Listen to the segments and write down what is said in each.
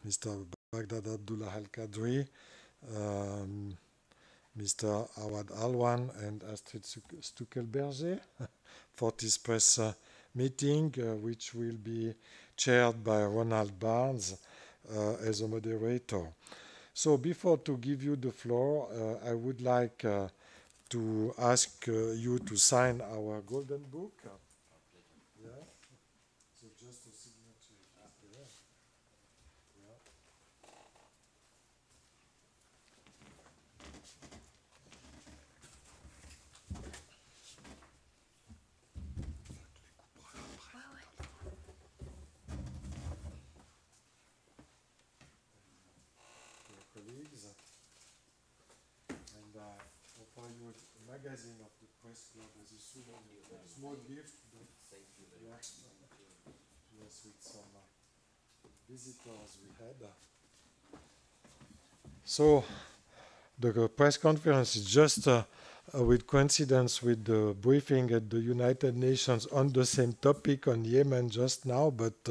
Mr. Baghdad Abdullah Al-Qadri, Mr. Awad Alwan, and Astrid Stuckelberger for this press meeting, which will be chaired by Ronald Barnes as a moderator. So before to give you the floor, I would like to ask you to sign our golden book. Yeah. So just a signature. Yeah. Yeah. Your colleagues. And offer you a magazine of the press club as a small gift. Thank you very Yeah. much. Yes, with some visitors we had. So the press conference is just with coincidence with the briefing at the United Nations on the same topic on Yemen just now, but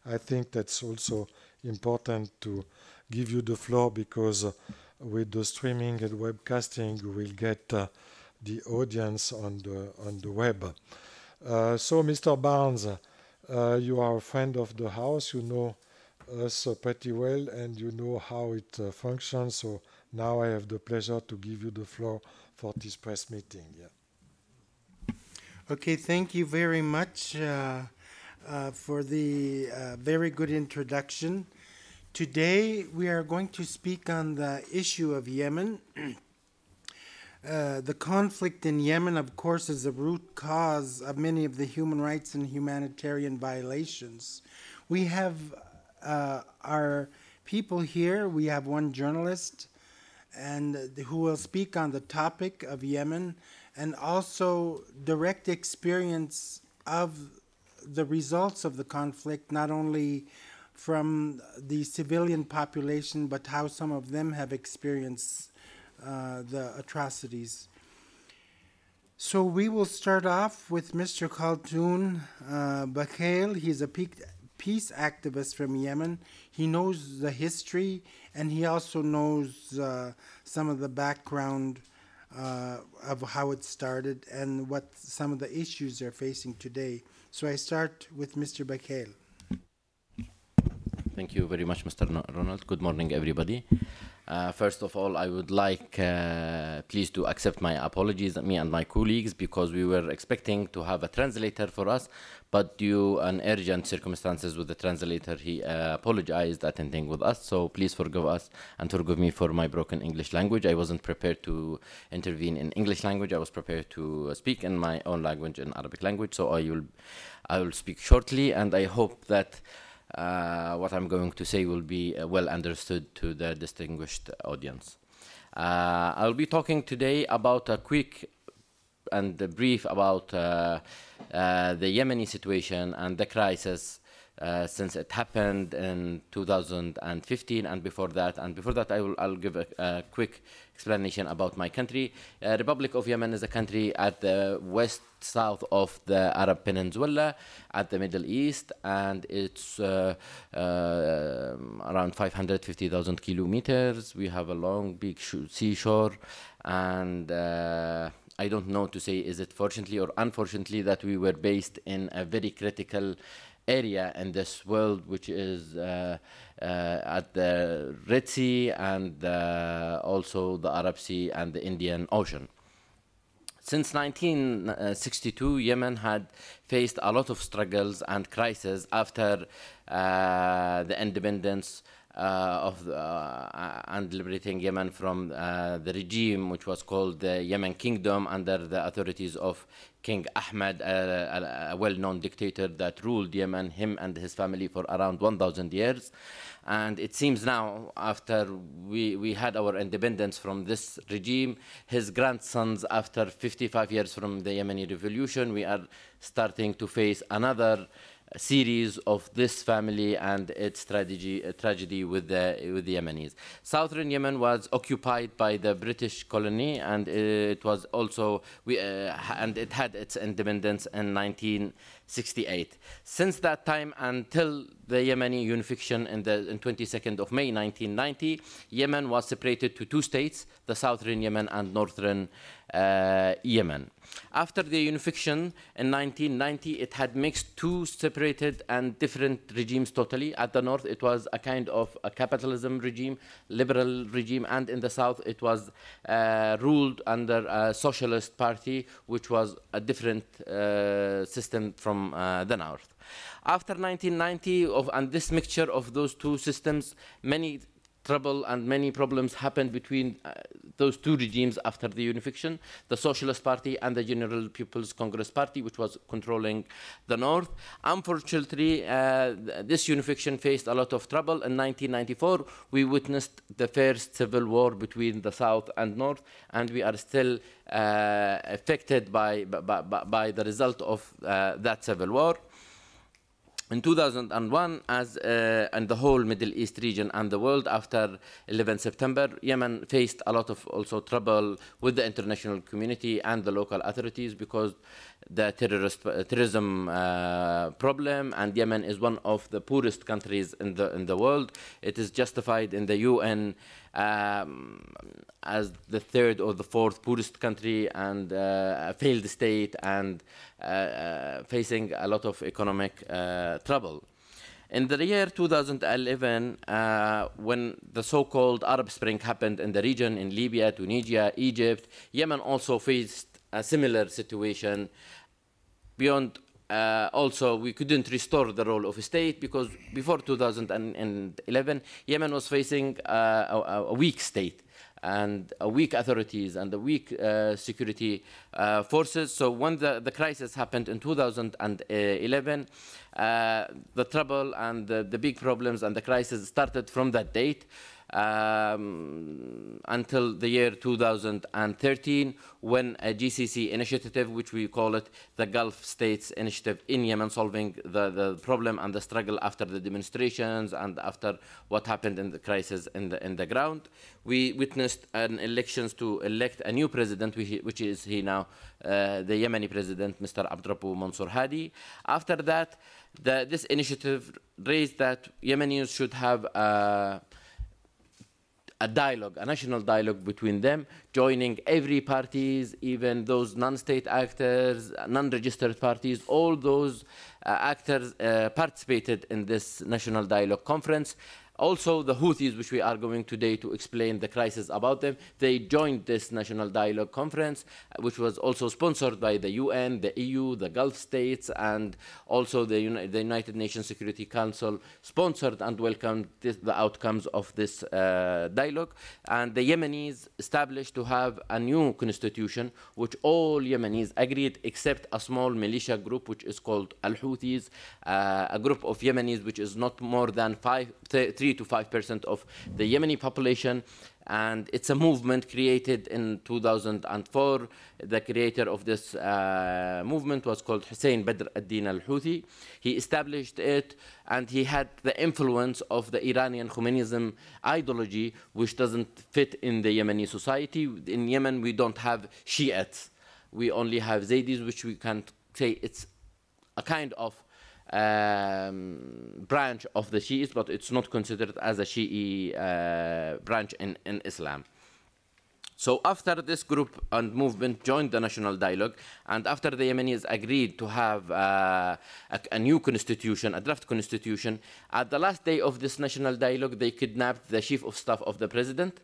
I think that's also important to give you the floor because with the streaming and webcasting we will get the audience on the web. So Mr. Barnes, you are a friend of the house, you know us pretty well and you know how it functions, so now I have the pleasure to give you the floor for this press meeting. Yeah. Okay, thank you very much for the very good introduction. Today we are going to speak on the issue of Yemen. The conflict in Yemen, of course, is the root cause of many of the human rights and humanitarian violations. We have our people here. We have one journalist and who will speak on the topic of Yemen and also direct experience of the results of the conflict, not only from the civilian population, but how some of them have experienced the atrocities. So we will start off with Mr. Khaldoon Bakhail. He's a peace activist from Yemen. He knows the history and he also knows some of the background of how it started and what some of the issues they're facing today. So I start with Mr. Bakhail. Thank you very much, Mr. Ronald. Good morning, everybody. First of all, I would like please to accept my apologies, me and my colleagues, because we were expecting to have a translator for us, but due an urgent circumstances with the translator, he apologized attending with us. So please forgive us and forgive me for my broken English language. I wasn't prepared to intervene in English language. I was prepared to speak in my own language, in Arabic language. So I will speak shortly, and I hope that what I'm going to say will be well understood to the distinguished audience. I'll be talking today about a quick and brief about the Yemeni situation and the crisis since it happened in 2015 and before that. And before that, I'll give a quick explanation about my country. Republic of Yemen is a country at the west-south of the Arab Peninsula, at the Middle East, and it's around 550,000 kilometers. We have a long, big seashore, and I don't know to say is it fortunately or unfortunately that we were based in a very critical area in this world, which is at the Red Sea and also the Arab Sea and the Indian Ocean. Since 1962, Yemen had faced a lot of struggles and crises after the independence and liberating Yemen from the regime which was called the Yemen Kingdom under the authorities of King Ahmed, a well-known dictator that ruled Yemen, him and his family, for around 1,000 years. And it seems now, after we had our independence from this regime, his grandsons, after 55 years from the Yemeni revolution, we are starting to face another series of this family and its tragedy with the Yemenis. Southern Yemen was occupied by the British colony, and it was also and it had its independence in 1968. Since that time until the Yemeni unification in 22nd of May 1990, Yemen was separated to two states, the southern Yemen and northern Yemen. After the unification in 1990, it had mixed two separated and different regimes totally. At the north, it was a kind of a capitalism regime, liberal regime, and in the south, it was ruled under a socialist party, which was a different system from the north. After 1990, and this mixture of those two systems, many trouble and many problems happened between those two regimes after the unification, the Socialist Party and the General People's Congress Party, which was controlling the north. Unfortunately, this unification faced a lot of trouble. In 1994, we witnessed the first civil war between the south and north, and we are still affected by the result of that civil war. In 2001, and the whole Middle East region and the world after 11 September, Yemen faced a lot of also trouble with the international community and the local authorities because the terrorism problem, and Yemen is one of the poorest countries in the world. It is justified in the UN as the third or the fourth poorest country and a failed state and facing a lot of economic trouble. In the year 2011, when the so-called Arab Spring happened in the region, in Libya, Tunisia, Egypt, Yemen also faced a similar situation. Beyond, also, we couldn't restore the role of a state because before 2011, Yemen was facing a weak state and weak authorities and the weak security forces. So when the crisis happened in 2011, the trouble and the big problems and the crisis started from that date until the year 2013, when a GCC initiative, which we call it the Gulf States Initiative in Yemen, solving the problem and the struggle after the demonstrations and after what happened in the crisis in the ground. We witnessed an elections to elect a new president, which is he now, the Yemeni president, Mr. Abdullah Mansour Hadi. After that, this initiative raised that Yemenis should have a dialogue, a national dialogue between them, joining every parties, even those non-state actors, non-registered parties, all those actors participated in this national dialogue conference. Also, the Houthis, which we are going today to explain the crisis about them, they joined this national dialogue conference, which was also sponsored by the UN, the EU, the Gulf states, and also the United Nations Security Council sponsored and welcomed the outcomes of this dialogue. And the Yemenis established to have a new constitution, which all Yemenis agreed except a small militia group, which is called Al-Houthis, a group of Yemenis which is not more than 3 to 5% of the Yemeni population, and it's a movement created in 2004. The creator of this movement was called Hussein Badr ad-Din al-Houthi. He established it, and he had the influence of the Iranian Khomeinism ideology, which doesn't fit in the Yemeni society. In Yemen, we don't have Shiites. We only have Zaydis, which we can say it's a kind of branch of the Shiites, but it's not considered as a Shi'i branch in Islam. So after this group and movement joined the national dialogue, and after the Yemenis agreed to have a new constitution, a draft constitution, at the last day of this national dialogue, they kidnapped the chief of staff of the president,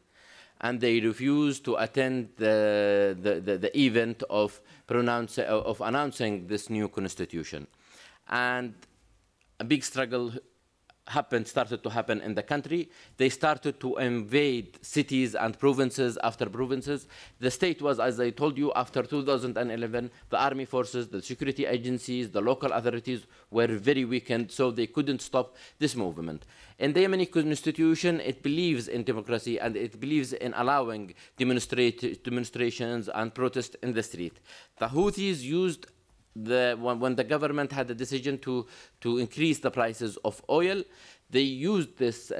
and they refused to attend the event of announcing this new constitution. And a big struggle started to happen in the country. They started to invade cities and provinces after provinces. The state was, as I told you, after 2011, the army forces, the security agencies, the local authorities were very weakened, so they couldn't stop this movement. In the Yemeni constitution, it believes in democracy and it believes in allowing demonstrations and protests in the street. The Houthis used when the government had a decision to increase the prices of oil, they used this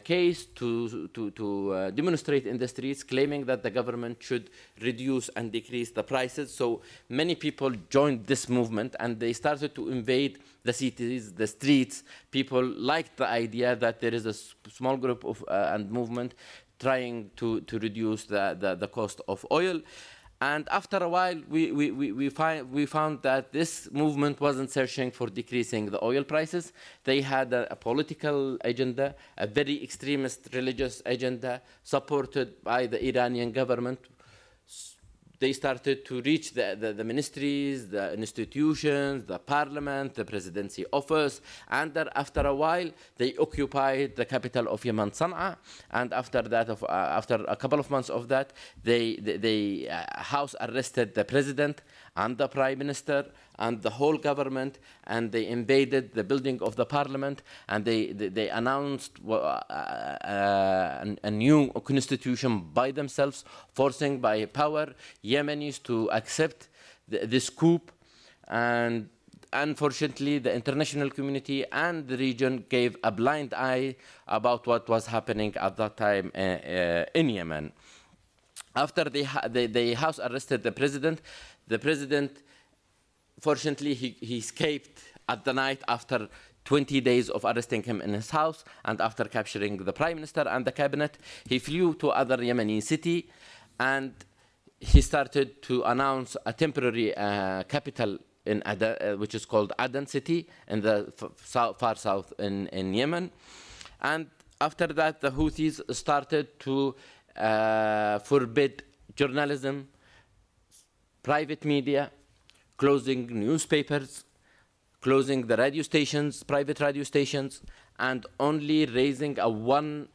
case to demonstrate in the streets, claiming that the government should reduce and decrease the prices. So many people joined this movement, and they started to invade the cities, the streets. People liked the idea that there is a small group of and movement trying to reduce the cost of oil. And after a while, we found that this movement wasn't searching for decreasing the oil prices. They had a political agenda, a very extremist religious agenda, supported by the Iranian government. They started to reach the ministries, the institutions, the parliament, the presidency office, and after a while, they occupied the capital of Yemen, Sana'a. And after that, after a couple of months of that, they house arrested the president and the prime minister and the whole government, and they invaded the building of the parliament, and they announced a new constitution by themselves, forcing by power Yemenis to accept this coup. And unfortunately, the international community and the region gave a blind eye about what was happening at that time in Yemen. After they house arrested the president, fortunately, he escaped at the night after 20 days of arresting him in his house, and after capturing the prime minister and the cabinet, he flew to other Yemeni city, and he started to announce a temporary capital in Aden, which is called Aden city, in the far south in Yemen. And after that, the Houthis started to forbid journalism, private media, closing newspapers, closing the radio stations, private radio stations, and only raising a one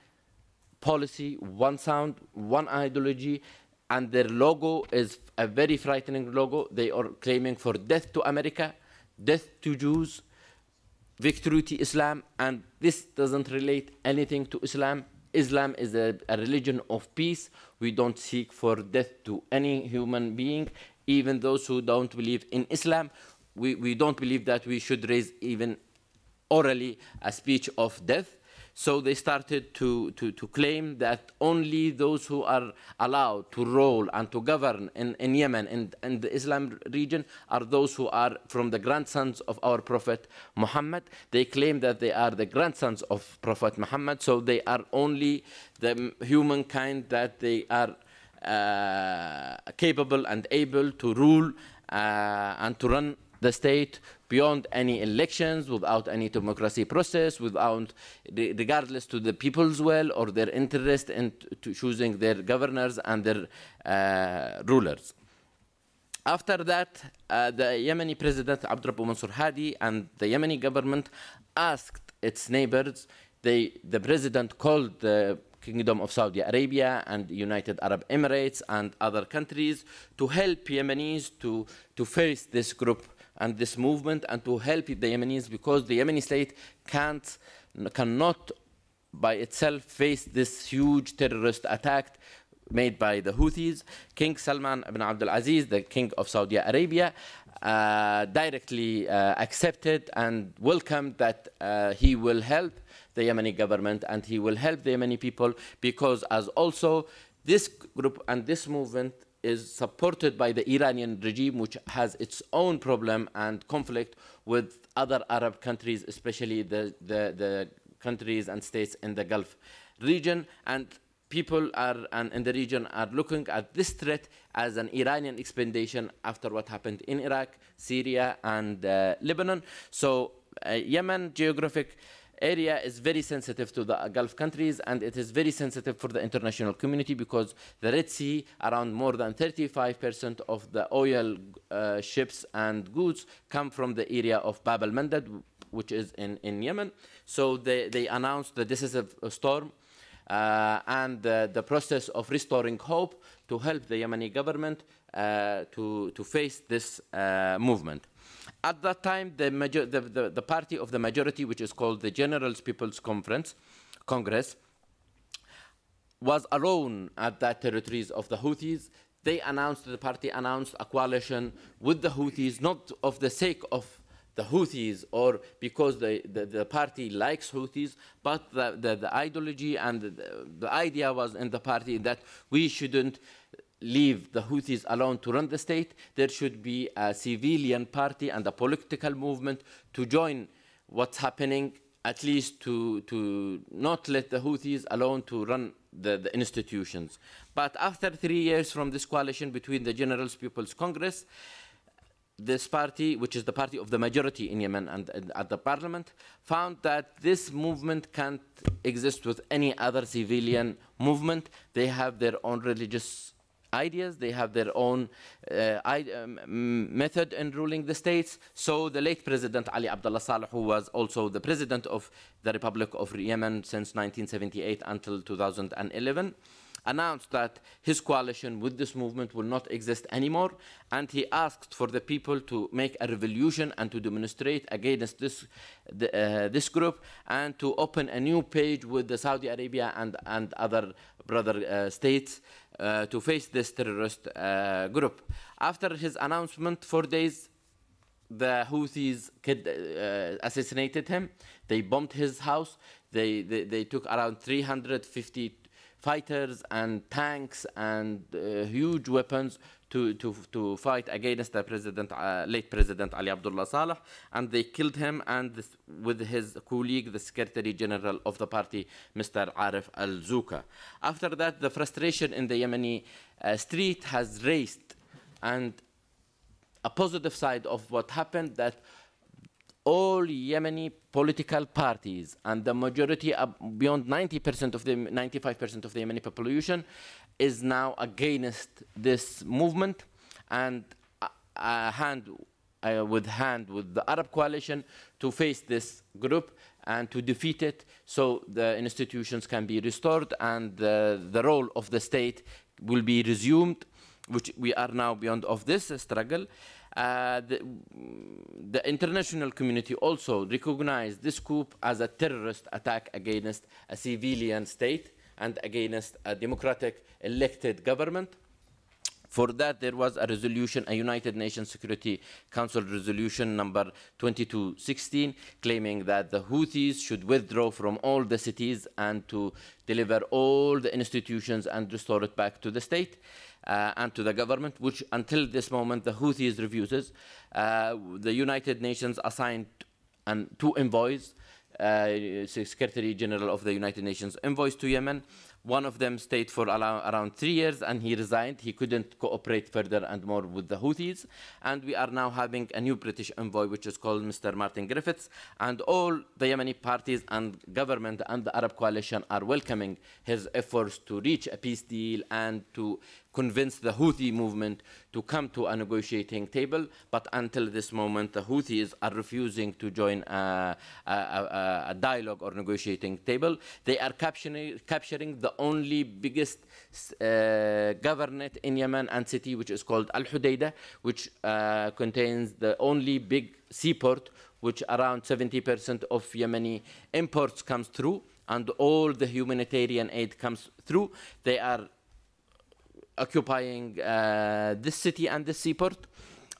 policy, one sound, one ideology. And their logo is a very frightening logo. They are claiming for death to America, death to Jews, victory to Islam, and this doesn't relate anything to Islam. Islam is a religion of peace. We don't seek for death to any human being, even those who don't believe in Islam. We don't believe that we should raise even orally a speech of death. So they started to claim that only those who are allowed to rule and to govern in Yemen and the Islam region are those who are from the grandsons of our Prophet Muhammad. They claim that they are the grandsons of Prophet Muhammad, so they are only the humankind that they are capable and able to rule and to run the state beyond any elections, without any democracy process, regardless to the people's will or their interest in choosing their governors and their rulers. After that, the Yemeni president Abdullah Mansur Hadi and the Yemeni government asked its neighbors. The president called the Kingdom of Saudi Arabia and United Arab Emirates and other countries to help Yemenis to face this group and this movement, and to help the Yemenis, because the Yemeni state cannot by itself face this huge terrorist attack made by the Houthis. King Salman ibn Abdul Aziz, the king of Saudi Arabia, directly accepted and welcomed that he will help the Yemeni government and he will help the Yemeni people, because as also this group and this movement is supported by the Iranian regime, which has its own problem and conflict with other Arab countries, especially the countries and states in the Gulf region. And people in the region are looking at this threat as an Iranian expedition after what happened in Iraq, Syria, and Lebanon. So Yemen geographic area is very sensitive to the Gulf countries, and it is very sensitive for the international community, because the Red Sea, around more than 35% of the oil ships and goods come from the area of Bab al-Mandab, which is in Yemen. So they announced that this is a storm, and the process of restoring hope to help the Yemeni government to face this movement. At that time, the party of the majority, which is called the General People's Congress, was alone at that territories of the Houthis. The party announced a coalition with the Houthis, not of the sake of the Houthis or because the party likes Houthis, but the ideology and the idea was in the party that we shouldn't leave the Houthis alone to run the state. There should be a civilian party and a political movement to join what's happening, at least to not let the Houthis alone to run the institutions. But after 3 years from this coalition between the General People's Congress, this party, which is the party of the majority in Yemen and at the parliament, found that this movement can't exist with any other civilian movement. They have their own religious ideas, they have their own method in ruling the states. So the late President Ali Abdullah Saleh, who was also the president of the Republic of Yemen since 1978 until 2011, announced that his coalition with this movement will not exist anymore, and he asked for the people to make a revolution and to demonstrate against this group and to open a new page with the Saudi Arabia and other brother states to face this terrorist group. After his announcement, 4 days, the Houthis assassinated him. They bombed his house. They took around 350 fighters and tanks and huge weapons to fight against the late President Ali Abdullah Saleh, and they killed him and with his colleague, the Secretary General of the party, Mr. Arif al-Zuka. After that, the frustration in the Yemeni street has raised, and a positive side of what happened that all Yemeni political parties and the majority, beyond 90% of the 95% of the Yemeni population, is now against this movement, and hand with the Arab coalition to face this group and to defeat it, so the institutions can be restored and the role of the state will be resumed, which we are now beyond of this struggle. The international community also recognized this coup as a terrorist attack against a civilian state and against a democratic elected government. For that, there was a resolution, a United Nations Security Council resolution number 2216, claiming that the Houthis should withdraw from all the cities and to deliver all the institutions and restore it back to the state. And to the government, which until this moment the Houthis refuses. The United Nations assigned 2 envoys, Secretary General of the United Nations envoys to Yemen. One of them stayed for around 3 years and he resigned. He couldn't cooperate further and more with the Houthis. And we are now having a new British envoy, which is called Mr. Martin Griffiths. And all the Yemeni parties and government and the Arab coalition are welcoming his efforts to reach a peace deal and to convince the Houthi movement to come to a negotiating table. But until this moment, the Houthis are refusing to join a dialogue or negotiating table. They are capturing the only biggest governorate in Yemen and city, which is called Al-Hudaydah, which contains the only big seaport, which around 70% of Yemeni imports comes through, and all the humanitarian aid comes through. They are occupying this city and this seaport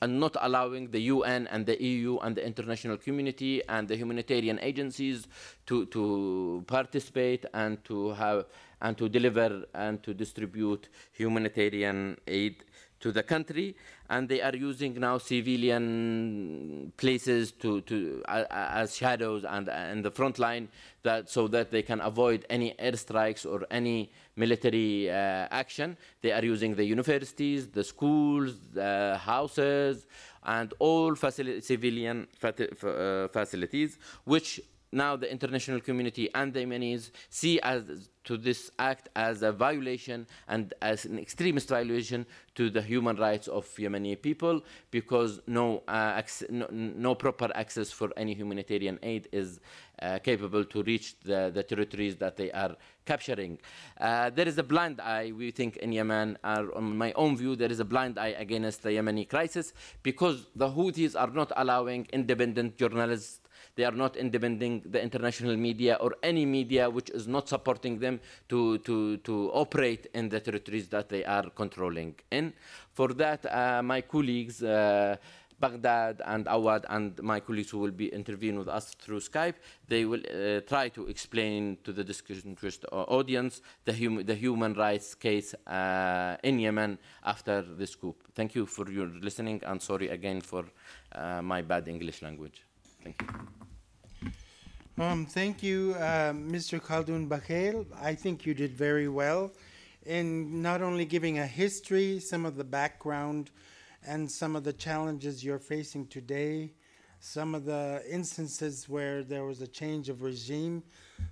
and not allowing the UN and the EU and the international community and the humanitarian agencies to participate and to have and to deliver and to distribute humanitarian aid to the country. And they are using now civilian places as shadows and in the front line, so that they can avoid any airstrikes or any military action. They are using the universities, the schools, the houses, and all civilian facilities, which now the international community and the Yemenis see this act as a violation and as an extremist violation to the human rights of Yemeni people, because no proper access for any humanitarian aid is capable to reach the territories that they are capturing. There is a blind eye, we think, in Yemen, on my own view, there is a blind eye against the Yemeni crisis, because the Houthis are not allowing independent journalists. They are not independing the international media or any media which is not supporting them to operate in the territories that they are controlling in. For that, my colleagues Baghdad and Awad and my colleagues who will be intervening with us through Skype, they will try to explain to the distinguished audience the human rights case in Yemen after this coup. Thank you for your listening, and sorry again for my bad English language. Thank you. Thank you, Mr. Khaldoon Bakhail. I think you did very well in not only giving a history, some of the background, and some of the challenges you're facing today, some of the instances where there was a change of regime.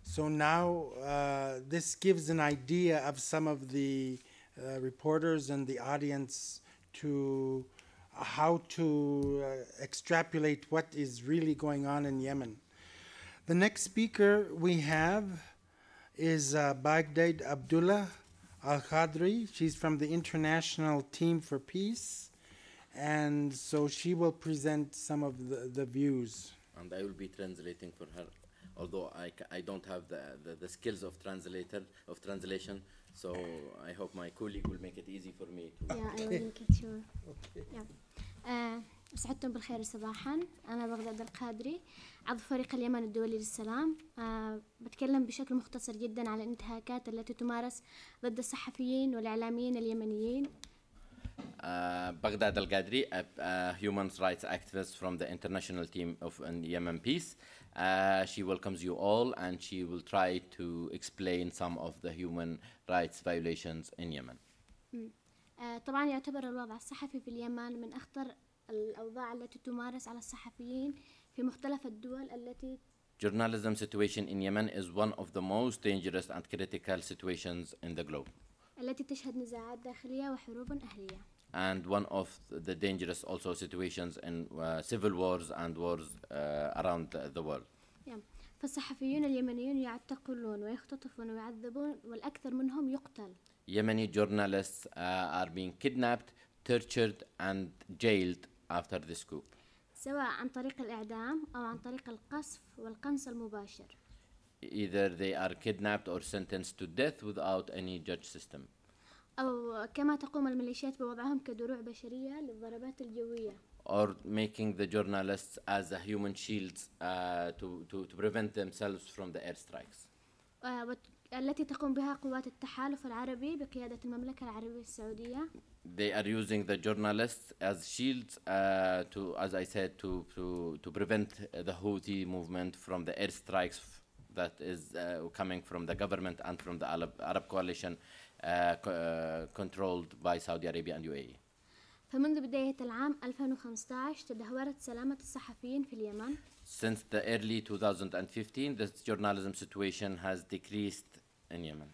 So now this gives an idea of some of the reporters and the audience to how to extrapolate what is really going on in Yemen. The next speaker we have is Baghdad Abdullah Al-Qadri. She's from the International Team for Peace, and so she will present some of the views. And I will be translating for her, although I don't have the skills of translation, so I hope my colleague will make it easy for me to... Yeah, I will make it sure. Okay. Yeah. سعدتم بالخير صباحا. أنا بغداد القادري عضو فريق اليمن الدولي للسلام. بتكلم بشكل مختصر جدا على الانتهاكات التي تمارس ضد الصحفيين والإعلاميين اليمنيين. Baghdad Al-Qadri, a human rights activist from the International Team of Yemen Peace. She welcomes you all, and she will try to explain some of the human rights violations in Yemen. طبعا يعتبر الوضع الصحفي في اليمن من أخطر الأوضاع التي تمارس على الصحفيين في مختلف الدول التي Journalism situation in Yemen is one of the most dangerous and critical situations in the globe. التي تشهد نزاعات داخلية وحروب أهلية. And one of the dangerous also situations in civil wars and wars around the world. Yeah. فالصحفيون اليمنيون يعتقلون ويختطفون ويعذبون والأكثر منهم يقتل. Yemeni journalists are being kidnapped, tortured and jailed after this coup. سواء عن طريق الإعدام أو عن طريق القصف والقنص المباشر. Either they are kidnapped or sentenced to death without any judge system. أو كما تقوم الميليشيات بوضعهم كدروع بشرية للضربات الجوية. Or making the journalists as a human shields to prevent themselves from the airstrikes. التي تقوم بها قوات التحالف العربي بقيادة المملكة العربية السعودية. They are using the journalists as shields as I said, to prevent the Houthi movement from the airstrikes that is coming from the government and from the Arab coalition controlled by Saudi Arabia and UAE. فمنذ بداية العام 2015 تدهورت سلامة الصحفيين في اليمن. Since the early 2015, the journalism situation has decreased in Yemen.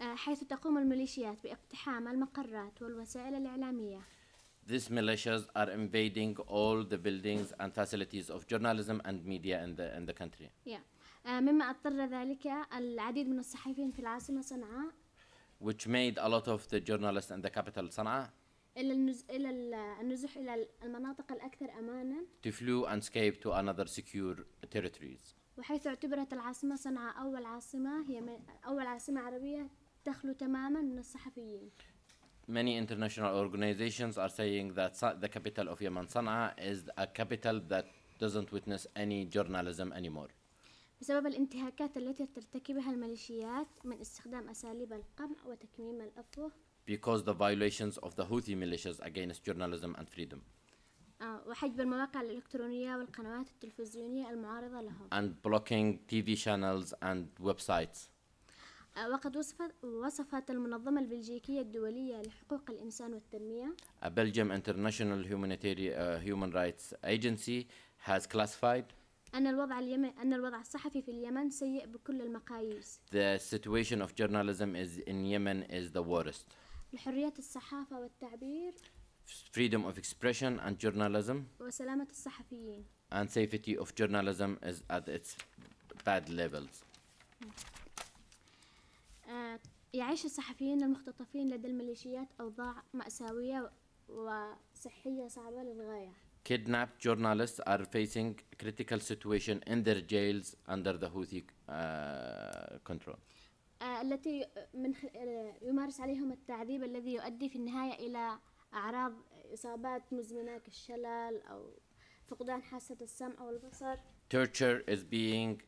حيث تقوم الميليشيات باقتحام المقرات والوسائل الإعلامية. These militias are invading all the buildings and facilities of journalism and media in the country. مما اضطر ذلك العديد من الصحفيين في العاصمة صنعاء. Which made a lot of the journalists in the capital Sana'a إلى النزوح إلى المناطق الأكثر أماناً. to flee and escape to another secure territories. وحيث اعتبرت العاصمة صنعاء أول عاصمة عربية تخلو تماماً من الصحفيين. Many international organizations are saying that the capital of Yemen, Sana'a, is a capital that doesn't witness any journalism anymore. بسبب الانتهاكات التي ترتكبها الميليشيات من استخدام أساليب القمع وتكميم الأفواه. Because the violations of the Houthi militias against journalism and freedom. وحجب المواقع الإلكترونية والقنوات التلفزيونية المعارضة لهم. And blocking TV channels and websites. وقد وصفت المنظمة البلجيكية الدولية لحقوق الإنسان والتنمية. A Belgium International Human Rights Agency has classified أن الوضع الصحفي في اليمن سيء بكل المقاييس. The situation of journalism in Yemen is the worst. لحرية الصحافة والتعبير. Freedom of expression and journalism. وسلامة الصحفيين. And safety of journalism is at its bad levels. يعيش الصحفيين المختطفين لدى الميليشيات أوضاع مأساوية وصحية صعبة للغاية. Kidnapped journalists are facing critical situation in their jails under the Houthi control. التي يمارس عليهم التعذيب الذي يؤدي في النهاية إلى أعراض إصابات مزمنة كالشلل أو فقدان حاسة السمع أو البصر. Torture is being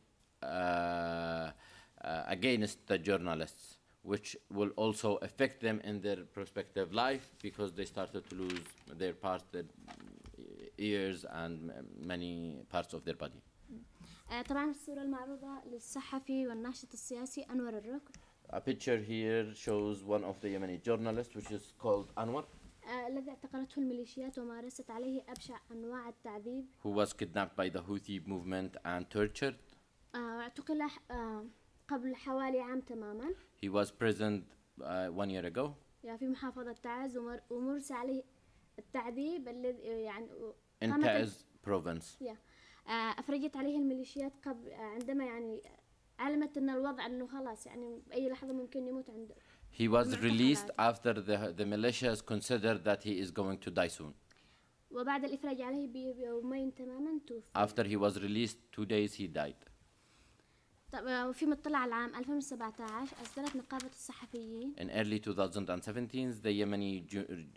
against the journalists, which will also affect them in their prospective life because they started to lose their parts, their ears and many parts of their body. طبعا الصورة المعروضة للصحفي والناشط السياسي أنور الركن. A picture here shows one of the Yemeni journalists, which is called Anwar, الذي اعتقلته الميليشيات ومارست عليه أبشع أنواع التعذيب. who was kidnapped by the Houthi movement and tortured. اعتقل قبل حوالي عام تماما. He was imprisoned 1 year ago. في محافظة تعز ومرسى عليه التعذيب الذي يعني in Taiz province. أفرجت عليه الميليشيات قبل عندما يعني علمت أن الوضع أنه خلاص يعني بأي لحظة ممكن يموت عنده. He was released after the militias considered that he is going to die soon. وبعد الإفراج عليه بيومين تماما توفي. After he was released 2 days he died. طب في مطلع العام 2017 أصدرت نقابة الصحفيين. In early 2017 the Yemeni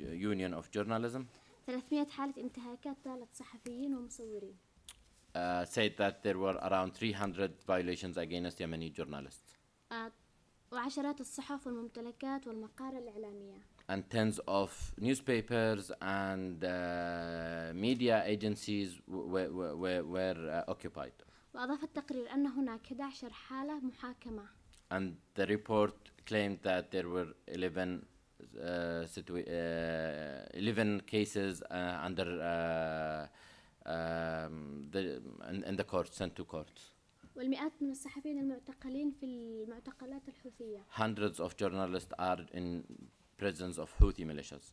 Union of Journalism 300 حالة انتهاكات طالت صحفيين ومصورين. Said that there were around 300 violations against Yemeni journalists. وعشرات الصحف والممتلكات والمقار الإعلامية. And tens of newspapers and media agencies were occupied. وأضاف التقرير أن هناك 11 حالة محاكمة. And the report claimed that there were 11 cases in the court, sent to courts. والمئات من الصحفيين المعتقلين في المعتقلات الحوثية. Hundreds of journalists are in prisons of Houthi militias.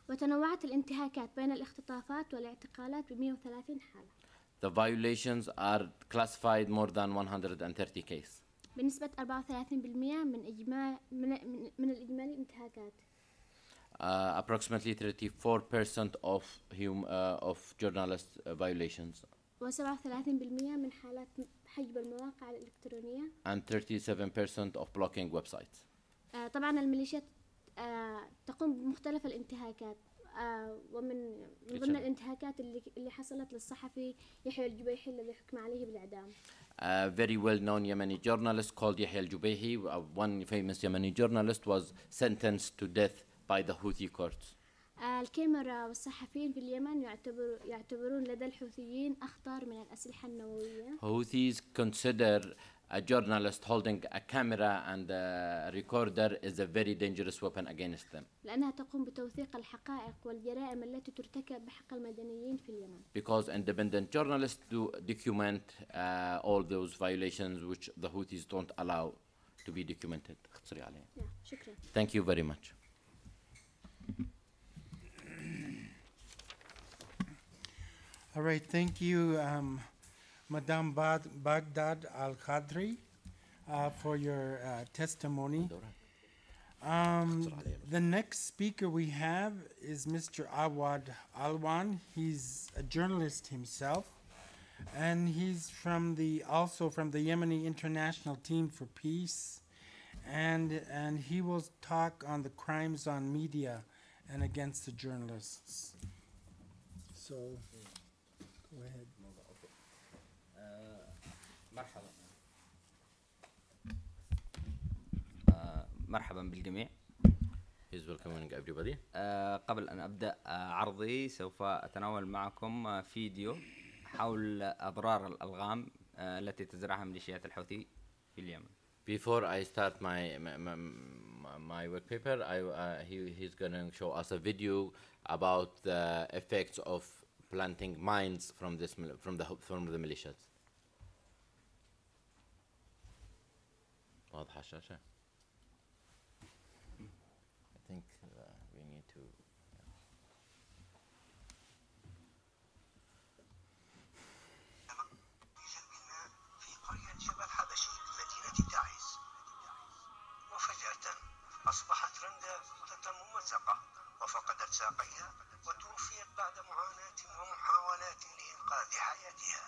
وتنوعت الانتهاكات بين الاختطافات والاعتقالات ب 130 حالة. The violations are classified more than 130 cases. بنسبة 34% من الإجمالي الانتهاكات. Approximately 34% of journalist violations. و37% من حالات حجب المواقع الإلكترونية. And 37% of blocking websites. طبعا الميليشيات تقوم بمختلف الانتهاكات ومن ضمن الانتهاكات اللي حصلت للصحفي يحيى الجبيحي الذي حكم عليه بالإعدام. A very well-known Yemeni journalist called Yahya al-Jubayhi, one famous Yemeni journalist, was sentenced to death by the Houthi courts. الكاميرا والصحفيين في اليمن يعتبرون لدى الحوثيين أخطر من الأسلحة النووية. Houthis consider a journalist holding a camera and a recorder is a very dangerous weapon against them. لأنها تقوم بتوثيق الحقائق والجرائم التي ترتكب بحق المدنيين في اليمن. Because independent journalists do document all those violations which the Houthis don't allow to be documented. شكرا. Thank you very much. All right, thank you, Madame Baghdad Al-Qadri, for your testimony. The next speaker we have is Mr. Awad Alwan. He's a journalist himself, and he's also from the Yemeni International Team for Peace, and he will talk on the crimes on media and against the journalists. So, go ahead. مرحبا بالجميع. He's welcoming everybody. قبل أن أبدأ عرضي سوف أتناول معكم فيديو حول أضرار الألغام التي تزرعها ميليشيات الحوثي في اليمن. Before I start my work paper, he's going to show us a video about the effects of planting mines from the militias. واضحة الشاشة. I think we need to. في قرية جبل حبشي مدينة تعز، وفجأة أصبحت رندا ممزقة وفقدت ساقيها وتوفيت بعد معاناة ومحاولات لإنقاذ حياتها.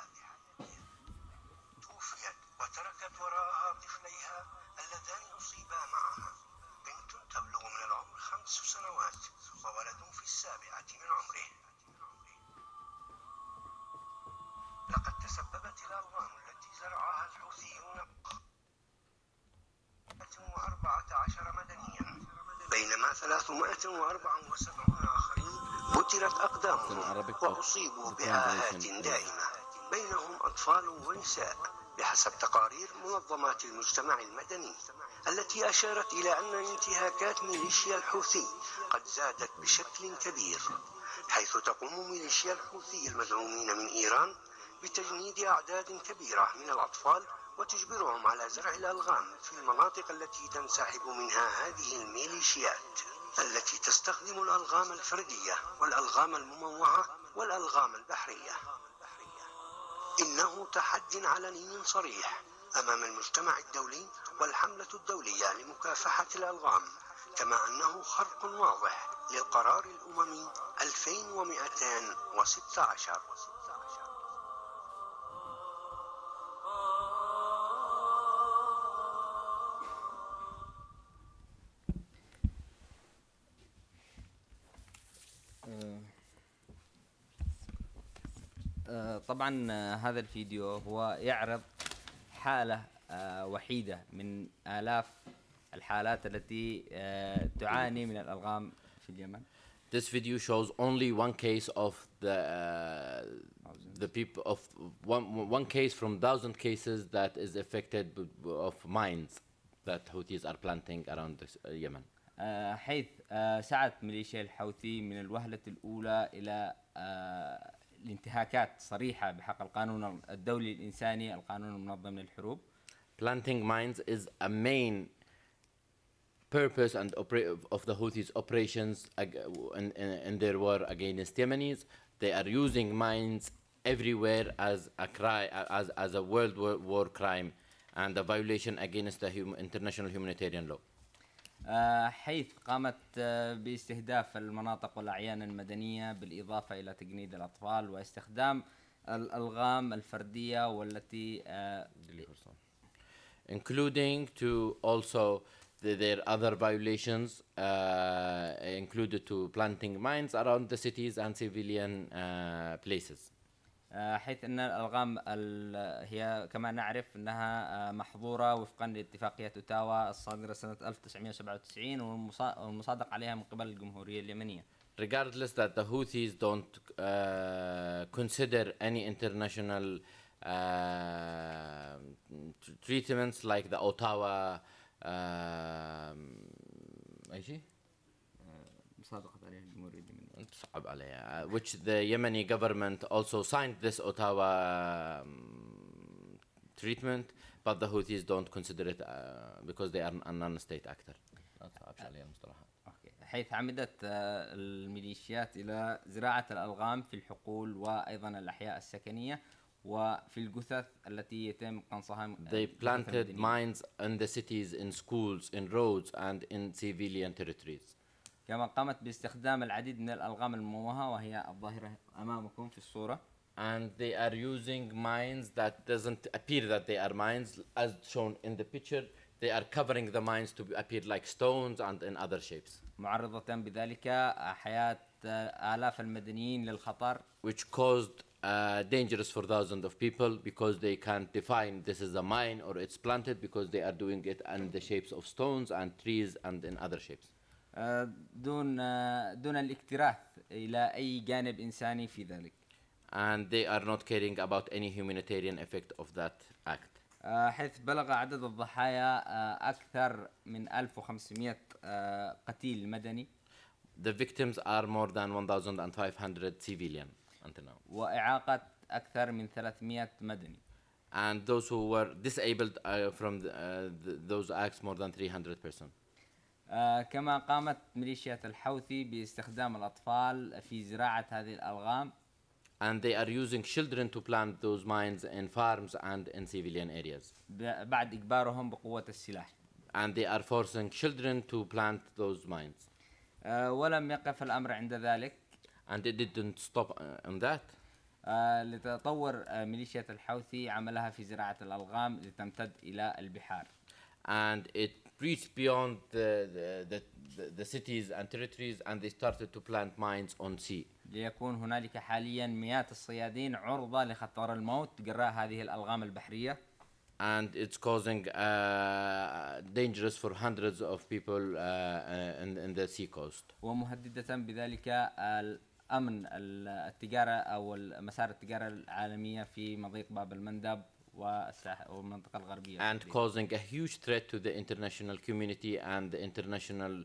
توفيت وتركت وراءها طفليها اللذان أصيبا معها، بنت تبلغ من العمر 5 سنوات وولد في 374 آخرين بترت أقدامهم وأصيبوا بآهات دائمة، بينهم أطفال ونساء، بحسب تقارير منظمات المجتمع المدني التي أشارت إلى أن انتهاكات ميليشيا الحوثي قد زادت بشكل كبير، حيث تقوم ميليشيا الحوثي المدعومين من إيران بتجنيد أعداد كبيرة من الأطفال وتجبرهم على زرع الألغام في المناطق التي تنسحب منها هذه الميليشيات، التي تستخدم الألغام الفردية والألغام المموهة والألغام البحرية. إنه تحد علني صريح أمام المجتمع الدولي والحملة الدولية لمكافحة الألغام، كما أنه خرق واضح للقرار الأممي 2216. طبعا هذا الفيديو هو يعرض حالة وحيدة من آلاف الحالات التي تعاني من الألغام في اليمن. This video shows only one case of the people of one case from 1,000 cases that is affected of mines that Houthis are planting around Yemen. حيث سعت ميليشيا الحوثي من الوهلة الأولى إلى الانتهاكات صريحة بحق القانون الدولي الإنساني، القانون المنظم للحروب. Planting mines is a main purpose and of the Houthis operations in their war against Yemenis. They are using mines everywhere as a crime, as a world war crime and a violation against the international humanitarian law. حيث قامت باستهداف المناطق والأعيان المدنية بالإضافة إلى تجنيد الأطفال واستخدام الألغام الفردية والتي including to also their other violations included to planting mines around the cities and civilian places. حيث أن الألغام هي كما نعرف أنها محظورة وفقا لاتفاقية أوتاوا الصادرة سنة 1997 والمصادق عليها من قبل الجمهورية اليمنية. Regardless that the Houthis don't consider any international treatments like the Ottawa أي شيء مصادقة عليها الجمهورية اليمنية صعب عليها which the Yemeni government also signed this Ottawa treatment but the Houthis don't consider it because they are a non-state actor. صعب عليها المصطلحات. حيث عمدت الميليشيات إلى زراعة الألغام في الحقول وأيضا الأحياء السكنية وفي الجثث التي يتم قنصها. They planted mines in the cities, in schools, in roads and in civilian territories. كما قامت باستخدام العديد من الألغام المموهة وهي الظاهرة أمامكم في الصورة. And they are using mines that doesn't appear that they are mines as shown in the picture. They are covering the mines to appear like stones and in other shapes. معرضة بذلك حياة آلاف المدنيين للخطر. Which caused dangerous for thousands of people because they can't define this is a mine or it's planted because they are doing it in the shapes of stones and trees and in other shapes. دون الاكتراث إلى أي جانب إنساني في ذلك. And they are not caring about any humanitarian effect of that act. حيث بلغ عدد الضحايا أكثر من 1500 قتيل مدني. The victims are more than 1,500 civilian until now. وإعاقة أكثر من 300 مدني. And those who were disabled from those acts more than 300 persons. كما قامت ميليشيا الحوثي باستخدام الأطفال في زراعة هذه الألغام. And they are using children to plant those mines in farms and in civilian areas. بعد إجبارهم بقوة السلاح. And they are forcing children to plant those mines. ولم يقف الأمر عند ذلك. And they didn't stop on that. لتطور ميليشيا الحوثي عملها في زراعة الألغام لتمتد إلى البحار. And it reached beyond the cities and territories and they started to plant mines on sea. ليكون هنالك حاليا مئات الصيادين عرضة لخطر الموت جراء هذه الألغام البحرية. and it's causing dangerous for hundreds of people in the sea coast. ومهددة بذلك الأمن التجارة أو مسار التجارة العالمية في مضيق باب المندب والمنطقة الغربية. And causing a huge threat to the international community and the international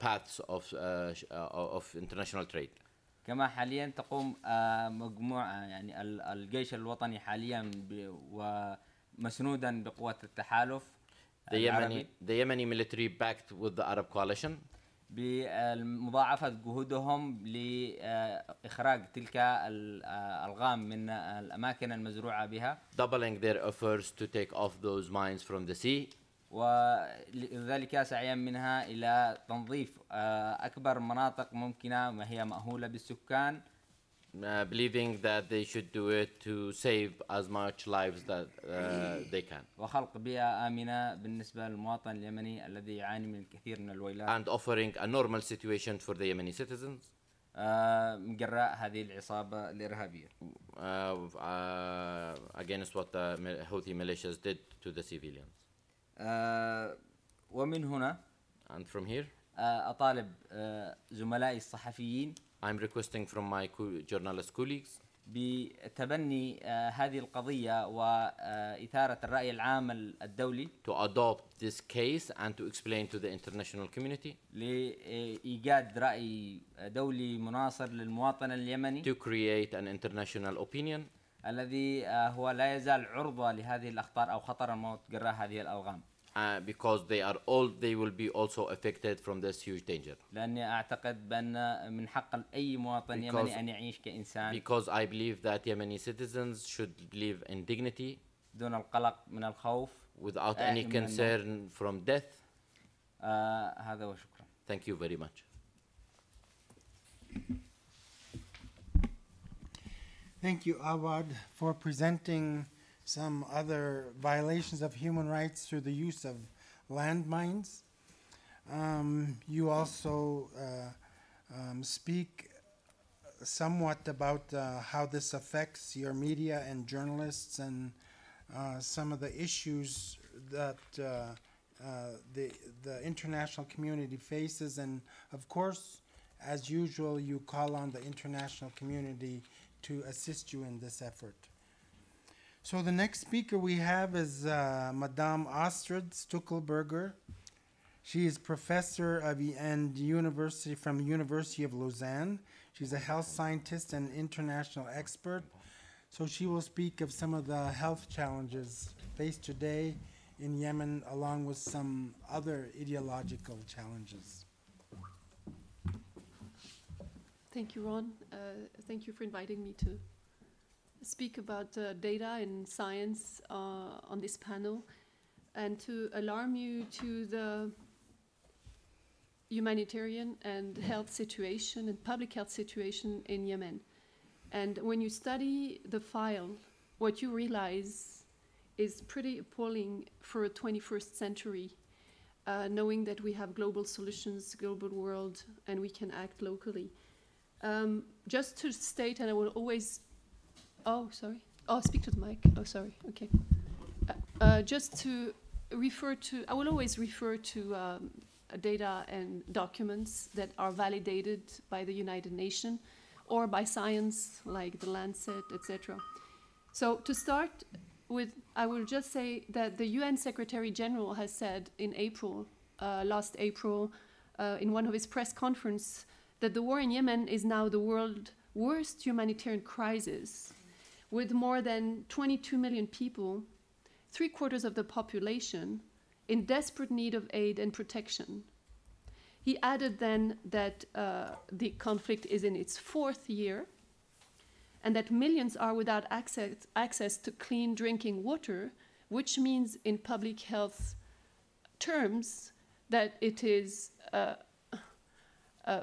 paths of international trade. كما حاليا تقوم مجموعة يعني الجيش الوطني حاليا ومسنودا بقوة التحالف العربي. The Yemeni military backed with the Arab coalition. بمضاعفة جهودهم لإخراج تلك الألغام من الأماكن المزروعة بها. Doubling their efforts to take off those mines from the sea. ولذلك سعيا منها إلى تنظيف أكبر مناطق ممكنة وهي مأهولة بالسكان. Believing that they should do it to save as much lives that they can. وخلق بيئة آمنة بالنسبة للمواطن اليمني الذي يعاني من الكثير من الويلات. And offering a normal situation for the Yemeni citizens. من جراء هذه العصابة الإرهابية. Against what the Houthi militias did to the civilians. ومن هنا. And from here. أطالب زملائي الصحفيين. I'm requesting from my journalist colleagues بتبني هذه القضية وإثارة الرأي العام الدولي to adopt this case and to explain to the international community لإيجاد رأي دولي مناصر للمواطن اليمني to create an international opinion الذي هو لا يزال عرضة لهذه الأخطار أو خطر الموت جراء هذه الألغام. Because they will be also affected from this huge danger. لأني أعتقد بأن من حق أي مواطن يمني أن يعيش كإنسان. Because I believe that Yemeni citizens should live in dignity. دون القلق من الخوف. Without any concern from death. هذا وشكرا. Thank you very much. Thank you, Awad, for presenting some other violations of human rights through the use of landmines. You also speak somewhat about how this affects your media and journalists and some of the issues that the international community faces. And of course, as usual, you call on the international community to assist you in this effort. So the next speaker we have is Madame Astrid Stuckelberger. She is professor from University of Lausanne. She's a health scientist and international expert. So she will speak of some of the health challenges faced today in Yemen, along with some other ideological challenges. Thank you, Ron. Thank you for inviting me to speak about data and science on this panel and to alarm you to the humanitarian and health situation and public health situation in Yemen. And when you study the file, what you realize is pretty appalling for a 21st century, knowing that we have global solutions, global world, and we can act locally. Just to state, and I will always speak to the mic. Oh, sorry. Okay. Just to refer to, I will always refer to data and documents that are validated by the United Nations or by science, like the Lancet, etc. So to start with, I will just say that the UN Secretary General has said in April, last April, in one of his press conferences, that the war in Yemen is now the world's worst humanitarian crisis, with more than 22 million people, 3/4 of the population, in desperate need of aid and protection. He added then that the conflict is in its 4th year and that millions are without access to clean drinking water, which means in public health terms that it is a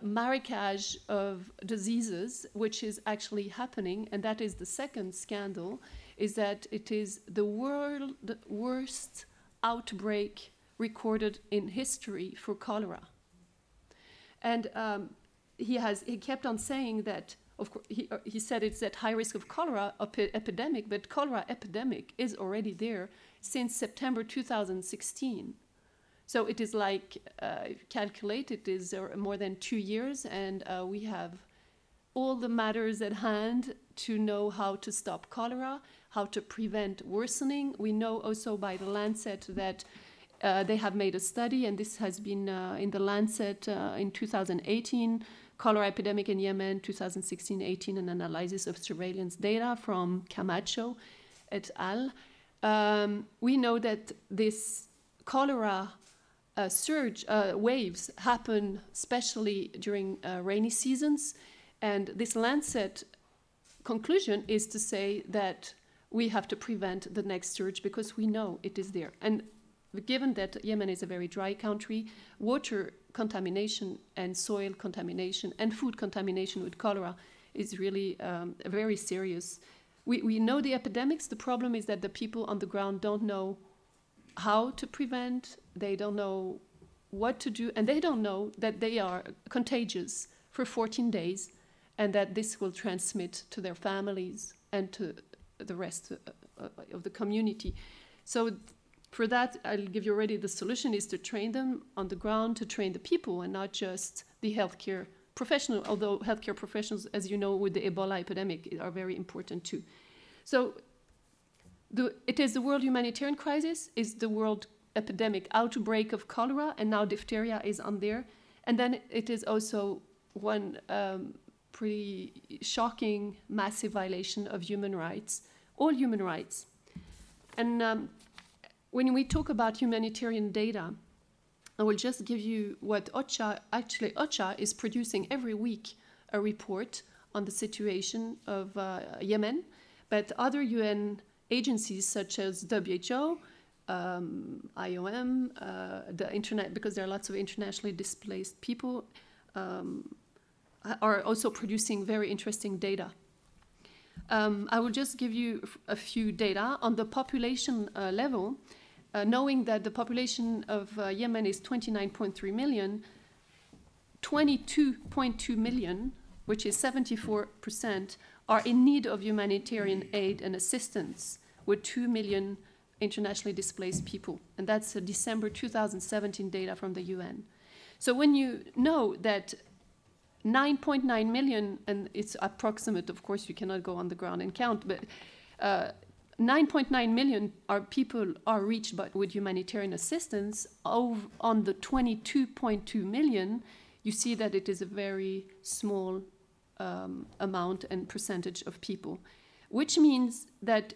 marriage of diseases, which is actually happening. And that is the second scandal, is that it is the world's worst outbreak recorded in history for cholera. And he kept on saying that of course, he said it's at high risk of cholera epidemic, but cholera epidemic is already there since September 2016. So it is like, calculate, it is more than 2 years, and we have all the matters at hand to know how to stop cholera, how to prevent worsening. We know also by the Lancet that they have made a study, and this has been in the Lancet in 2018, cholera epidemic in Yemen, 2016-18, an analysis of surveillance data from Camacho et al. We know that this cholera surge waves happen especially during rainy seasons, and this Lancet conclusion is to say that we have to prevent the next surge because we know it is there. And given that Yemen is a very dry country, water contamination and soil contamination and food contamination with cholera is really very serious. We know the epidemics. The problem is that the people on the ground don't know how to prevent, they don't know what to do, and they don't know that they are contagious for 14 days and that this will transmit to their families and to the rest of the community. So for that, I'll give you already the solution is to train them on the ground, to train the people and not just the healthcare professional, although healthcare professionals, as you know, with the Ebola epidemic are very important too. So it is the world humanitarian crisis, is the world epidemic outbreak of cholera, and now diphtheria is on there. And then it is also one pretty shocking, massive violation of human rights, all human rights. And when we talk about humanitarian data, I will just give you what OCHA is producing every week, a report on the situation of Yemen, but other UN agencies such as WHO, IOM, the internet, because there are lots of internationally displaced people, are also producing very interesting data. I will just give you a few data on the population level. Knowing that the population of Yemen is 29.3 million, 22.2 million, which is 74%, are in need of humanitarian aid and assistance, with 2 million internationally displaced people. And that's December 2017 data from the UN. So when you know that 9.9 million, and it's approximate, of course, you cannot go on the ground and count, but 9.9 million people are reached with humanitarian assistance. On the 22.2 million, you see that it is a very small amount and percentage of people, which means that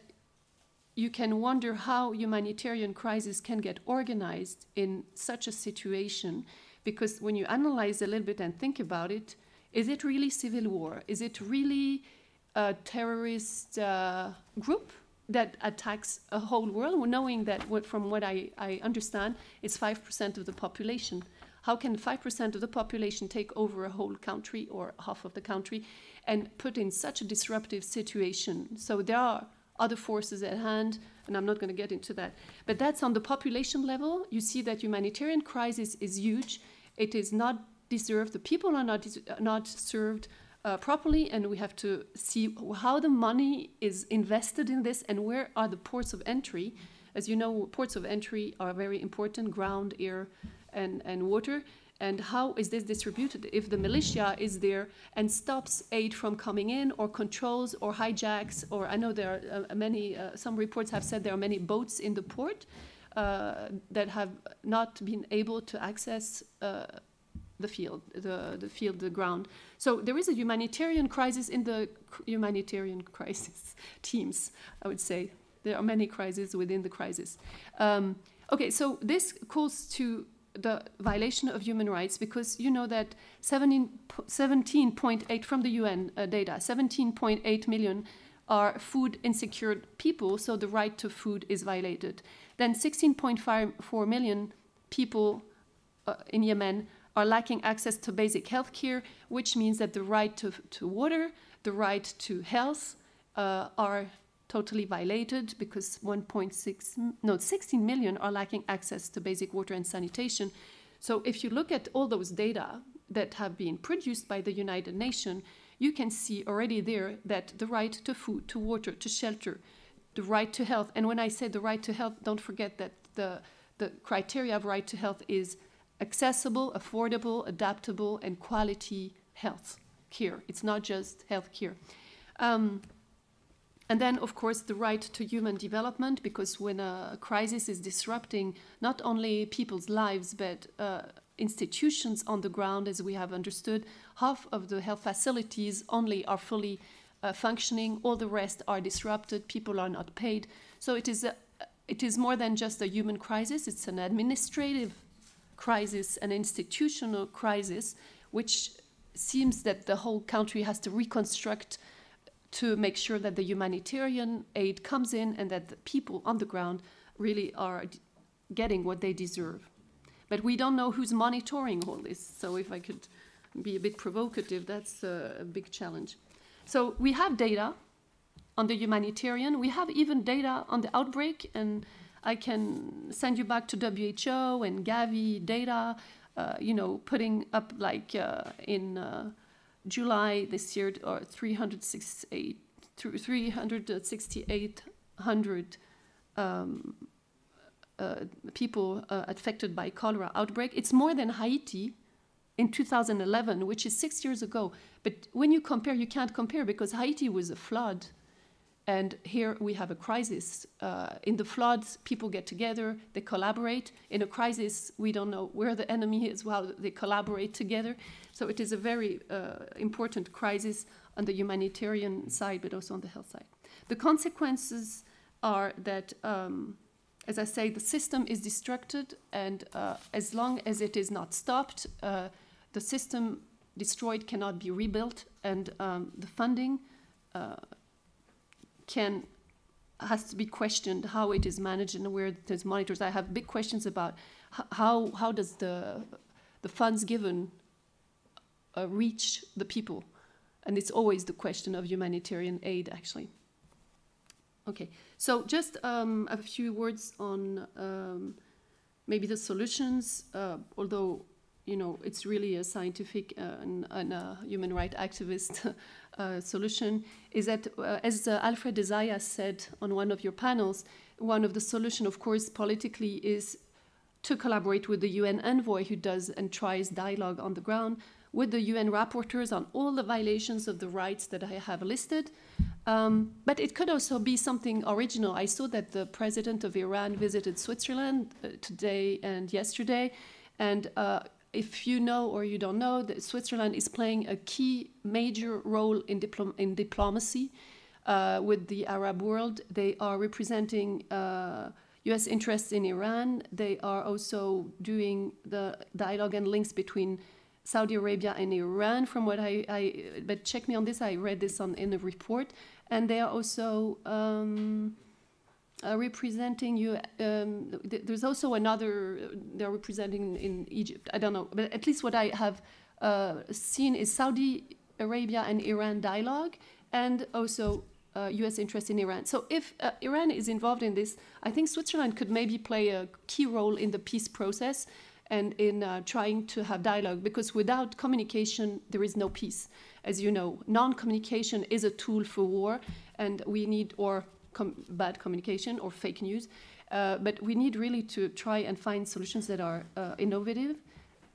you can wonder how humanitarian crisis can get organized in such a situation, because when you analyze a little bit and think about it, is it really civil war? Is it really a terrorist group that attacks a whole world, knowing that from what I understand, it's 5% of the population? How can 5% of the population take over a whole country or half of the country and put in such a disruptive situation? So there are other forces at hand, and I'm not going to get into that. But that's on the population level. You see that humanitarian crisis is huge. It is not deserved. The people are not served properly, and we have to see how the money is invested in this and where are the ports of entry. As you know, ports of entry are very important, ground, air, and water. And how is this distributed? If the militia is there and stops aid from coming in, or controls, or hijacks, or I know there are many, some reports have said there are many boats in the port that have not been able to access the field, the ground. So there is a humanitarian crisis in the humanitarian crisis teams, I would say. There are many crises within the crisis. Okay, so this calls to the violation of human rights, because you know that 17.8 from the UN data, 17.8 million are food insecure people, so the right to food is violated. Then 16.4 million people in Yemen are lacking access to basic health care, which means that the right to water, the right to health are totally violated, because 16 million are lacking access to basic water and sanitation. So if you look at all those data that have been produced by the United Nations, you can see already there that the right to food, to water, to shelter, the right to health, and when I say the right to health, don't forget that the criteria of right to health is accessible, affordable, adaptable, and quality health care. It's not just health care. And then, of course, the right to human development, because when a crisis is disrupting not only people's lives, but institutions on the ground, as we have understood, half of the health facilities only are fully functioning, all the rest are disrupted, people are not paid. So it is more than just a human crisis, it's an administrative crisis, an institutional crisis, which seems that the whole country has to reconstruct to make sure that the humanitarian aid comes in and that the people on the ground really are getting what they deserve. But we don't know who's monitoring all this. So if I could be a bit provocative, that's a big challenge. So we have data on the humanitarian. We have even data on the outbreak, and I can send you back to WHO and Gavi data, putting up like in July this year, or 3,6,800 people affected by cholera outbreak. It's more than Haiti in 2011, which is 6 years ago. But when you compare, you can't compare, because Haiti was a flood, and here we have a crisis. In the floods, people get together, they collaborate. In a crisis, we don't know where the enemy is while they collaborate together. So it is a very important crisis on the humanitarian side, but also on the health side. The consequences are that, as I say, the system is destructed, and as long as it is not stopped, the system destroyed cannot be rebuilt, and the funding has to be questioned, how it is managed and where there's monitors. I have big questions about how does the funds given reach the people, and it's always the question of humanitarian aid, actually. Okay, so just a few words on maybe the solutions, although it's really a scientific and a human rights activist solution, is that, as Alfred Desaya said on one of your panels, one of the solutions, of course, politically is to collaborate with the UN envoy who does and tries dialogue on the ground, with the UN rapporteurs on all the violations of the rights that I have listed. But it could also be something original. I saw that the president of Iran visited Switzerland today and yesterday, and if you know or you don't know, that Switzerland is playing a key major role in diplomacy with the Arab world. They are representing US interests in Iran. They are also doing the dialogue and links between Saudi Arabia and Iran, from what but check me on this, I read this in the report. And they are also representing you. There's also another, they're representing in Egypt. I don't know, but at least what I have seen is Saudi Arabia and Iran dialogue, and also US interest in Iran. So if Iran is involved in this, I think Switzerland could maybe play a key role in the peace process and in trying to have dialogue, because without communication, there is no peace. As you know, non-communication is a tool for war, and we need, bad communication or fake news, but we need really to try and find solutions that are innovative,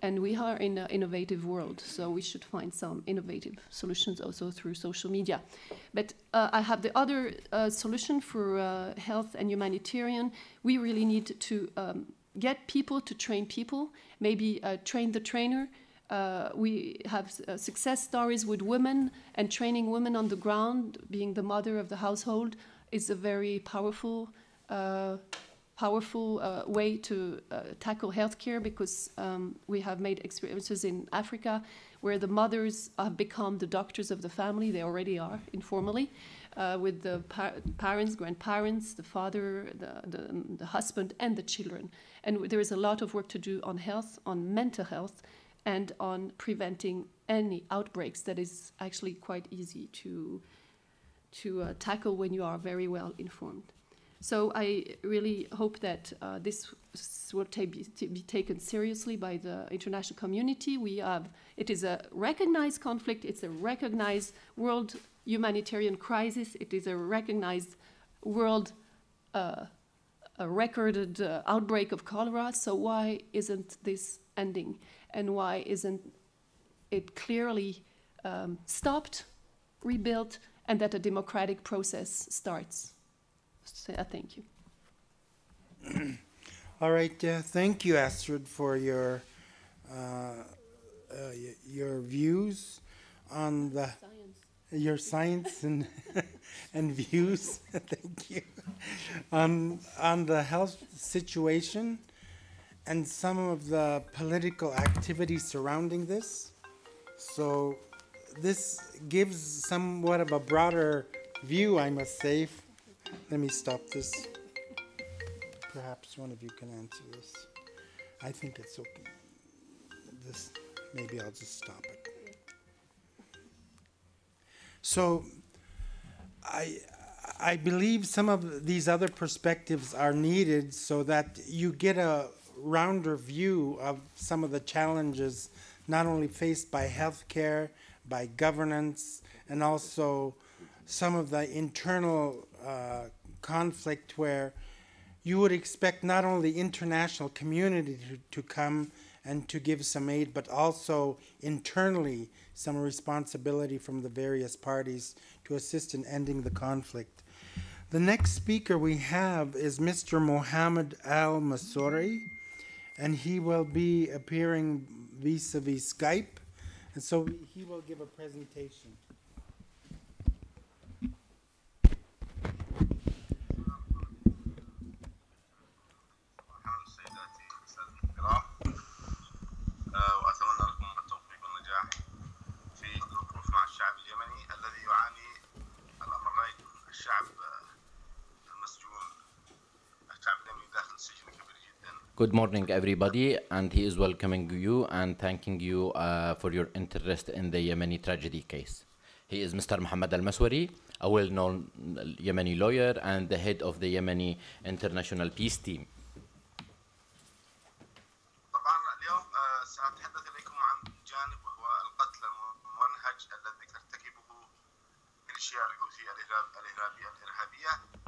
and we are in an innovative world, so we should find some innovative solutions also through social media. But I have the other solution for health and humanitarian. We really need to get people to train people, maybe train the trainer. We have success stories with women, and training women on the ground, being the mother of the household, is a very powerful way to tackle healthcare, because we have made experiences in Africa where the mothers have become the doctors of the family. They already are, informally, with the parents, grandparents, the father, the husband, and the children. And there is a lot of work to do on health, on mental health, and on preventing any outbreaks that is actually quite easy to tackle when you are very well informed. So I really hope that this will be taken seriously by the international community. It is a recognized conflict. It's a recognized world humanitarian crisis. It is a recognized world a recorded outbreak of cholera. So why isn't this ending? And why isn't it clearly stopped, rebuilt, and that a democratic process starts? So, thank you. All right, thank you, Astrid, for your views on the your science and and views. Thank you on the health situation and some of the political activity surrounding this. So this gives somewhat of a broader view, I must say. Let me stop this. Perhaps one of you can answer this. I think it's okay. This, maybe I'll just stop it. So I believe some of these other perspectives are needed so that you get a rounder view of some of the challenges not only faced by healthcare, by governance, and also some of the internal conflict where you would expect not only the international community to come and to give some aid, but also internally some responsibility from the various parties to assist in ending the conflict. The next speaker we have is Mr. Mohammed Al-Massouri, and he will be appearing vis-a-vis Skype, and so he will give a presentation. وأتمنى لكم التوفيق والنجاح في الوقوف مع الشعب اليمني الذي يعاني الأمرين. الشعب المسجون، الشعب اليمني داخل السجن كبير جدا. Good morning, everybody, and he is welcoming you and thanking you for your interest in the Yemeni tragedy case. He is Mr. Mohammed Al-Massouri, a well-known Yemeni lawyer and the head of the Yemeni International Peace Team.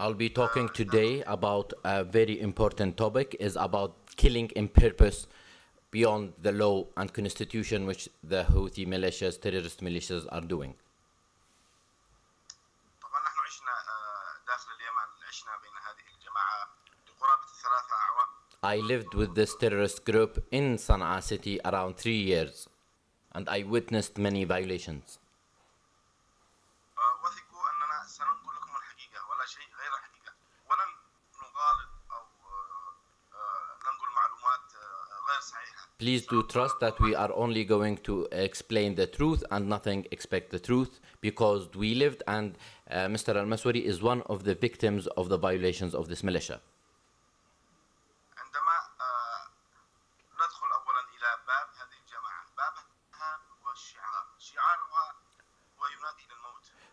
I'll be talking today about a very important topic, is about killing in purpose beyond the law and constitution which the Houthi militias, terrorist militias are doing. I lived with this terrorist group in Sana'a city around 3 years, and I witnessed many violations. Please do trust that we are only going to explain the truth and nothing expect the truth, because we lived, and Mr. Al-Massouri is one of the victims of the violations of this militia.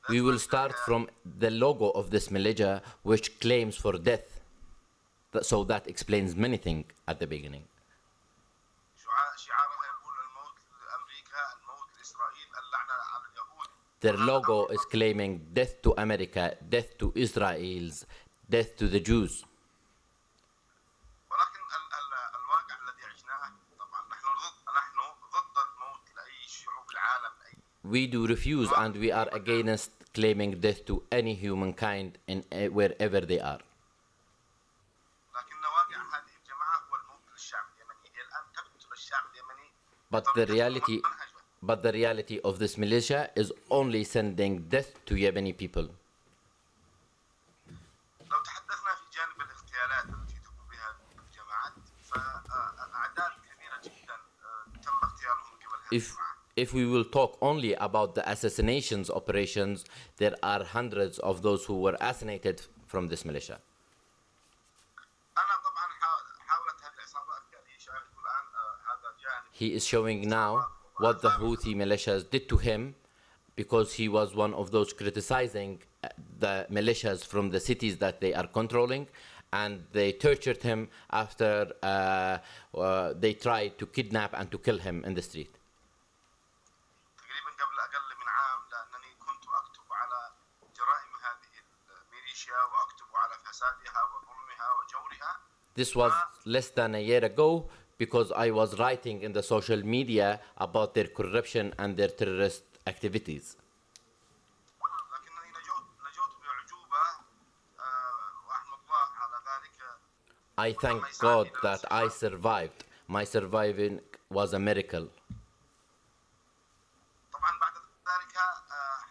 We will start from the logo of this militia, which claims for death. So that explains many things at the beginning. Their logo is claiming death to America, death to Israel, death to the Jews. We do refuse, and we are against claiming death to any humankind in wherever they are. But the reality of this militia is only sending death to Yemeni people. If we will talk only about the assassinations operations, there are hundreds of those who were assassinated from this militia. He is showing now what the Houthi militias did to him, because he was one of those criticizing the militias from the cities that they are controlling, and they tortured him after they tried to kidnap and to kill him in the street. تقريبا قبل أقل من عام لأنني كنت أكتب على جرائم هذه الميليشيا وأكتب على فسادها وظلمها وجورها. This was less than a year ago because I was writing in the social media about their corruption and their terrorist activities. لكنني نجوت بأعجوبة وأحمد الله على ذلك. I thank God that I survived. My surviving was a miracle. طبعا بعد ذلك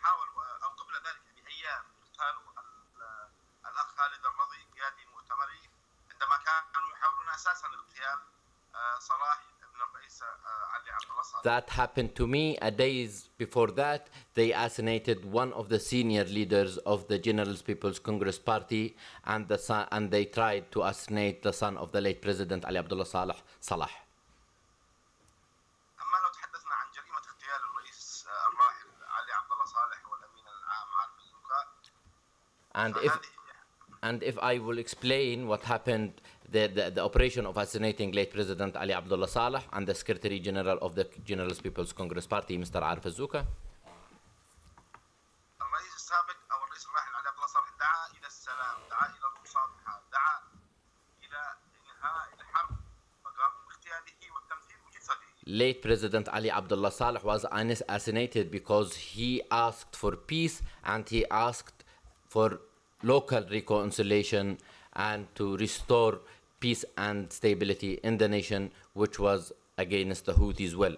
حاولوا أو قبل ذلك بأيام اغتالوا الأخ خالد الرضي قيادي مؤتمري عندما كانوا يحاولون أساسا اغتيال صلاح ابن الرئيس علي عبد الله صالح. That happened to me. A days before that, they assassinated one of the senior leaders of the General People's Congress Party, and they tried to assassinate the son of the late President Ali Abdullah Salah. أما لو تحدثنا عن جريمة اغتيال الرئيس الراحل علي عبد الله صالح والأمين العام عارف الزكاة. And if I will explain what happened, the operation of assassinating late President Ali Abdullah Saleh and the Secretary General of the General People's Congress Party, Mr. Arif al-Zuka. الرئيس السابق أو الرئيس الراحل علي عبد الله صالح دعا إلى السلام، دعا إلى المصالحة، دعا إلى إنهاء الحرب، فقاموا باغتياله والتمثيل بجثته. Late President Ali Abdullah Saleh was assassinated because he asked for peace and he asked for local reconciliation and to restore peace and stability in the nation, which was against the Houthis' will.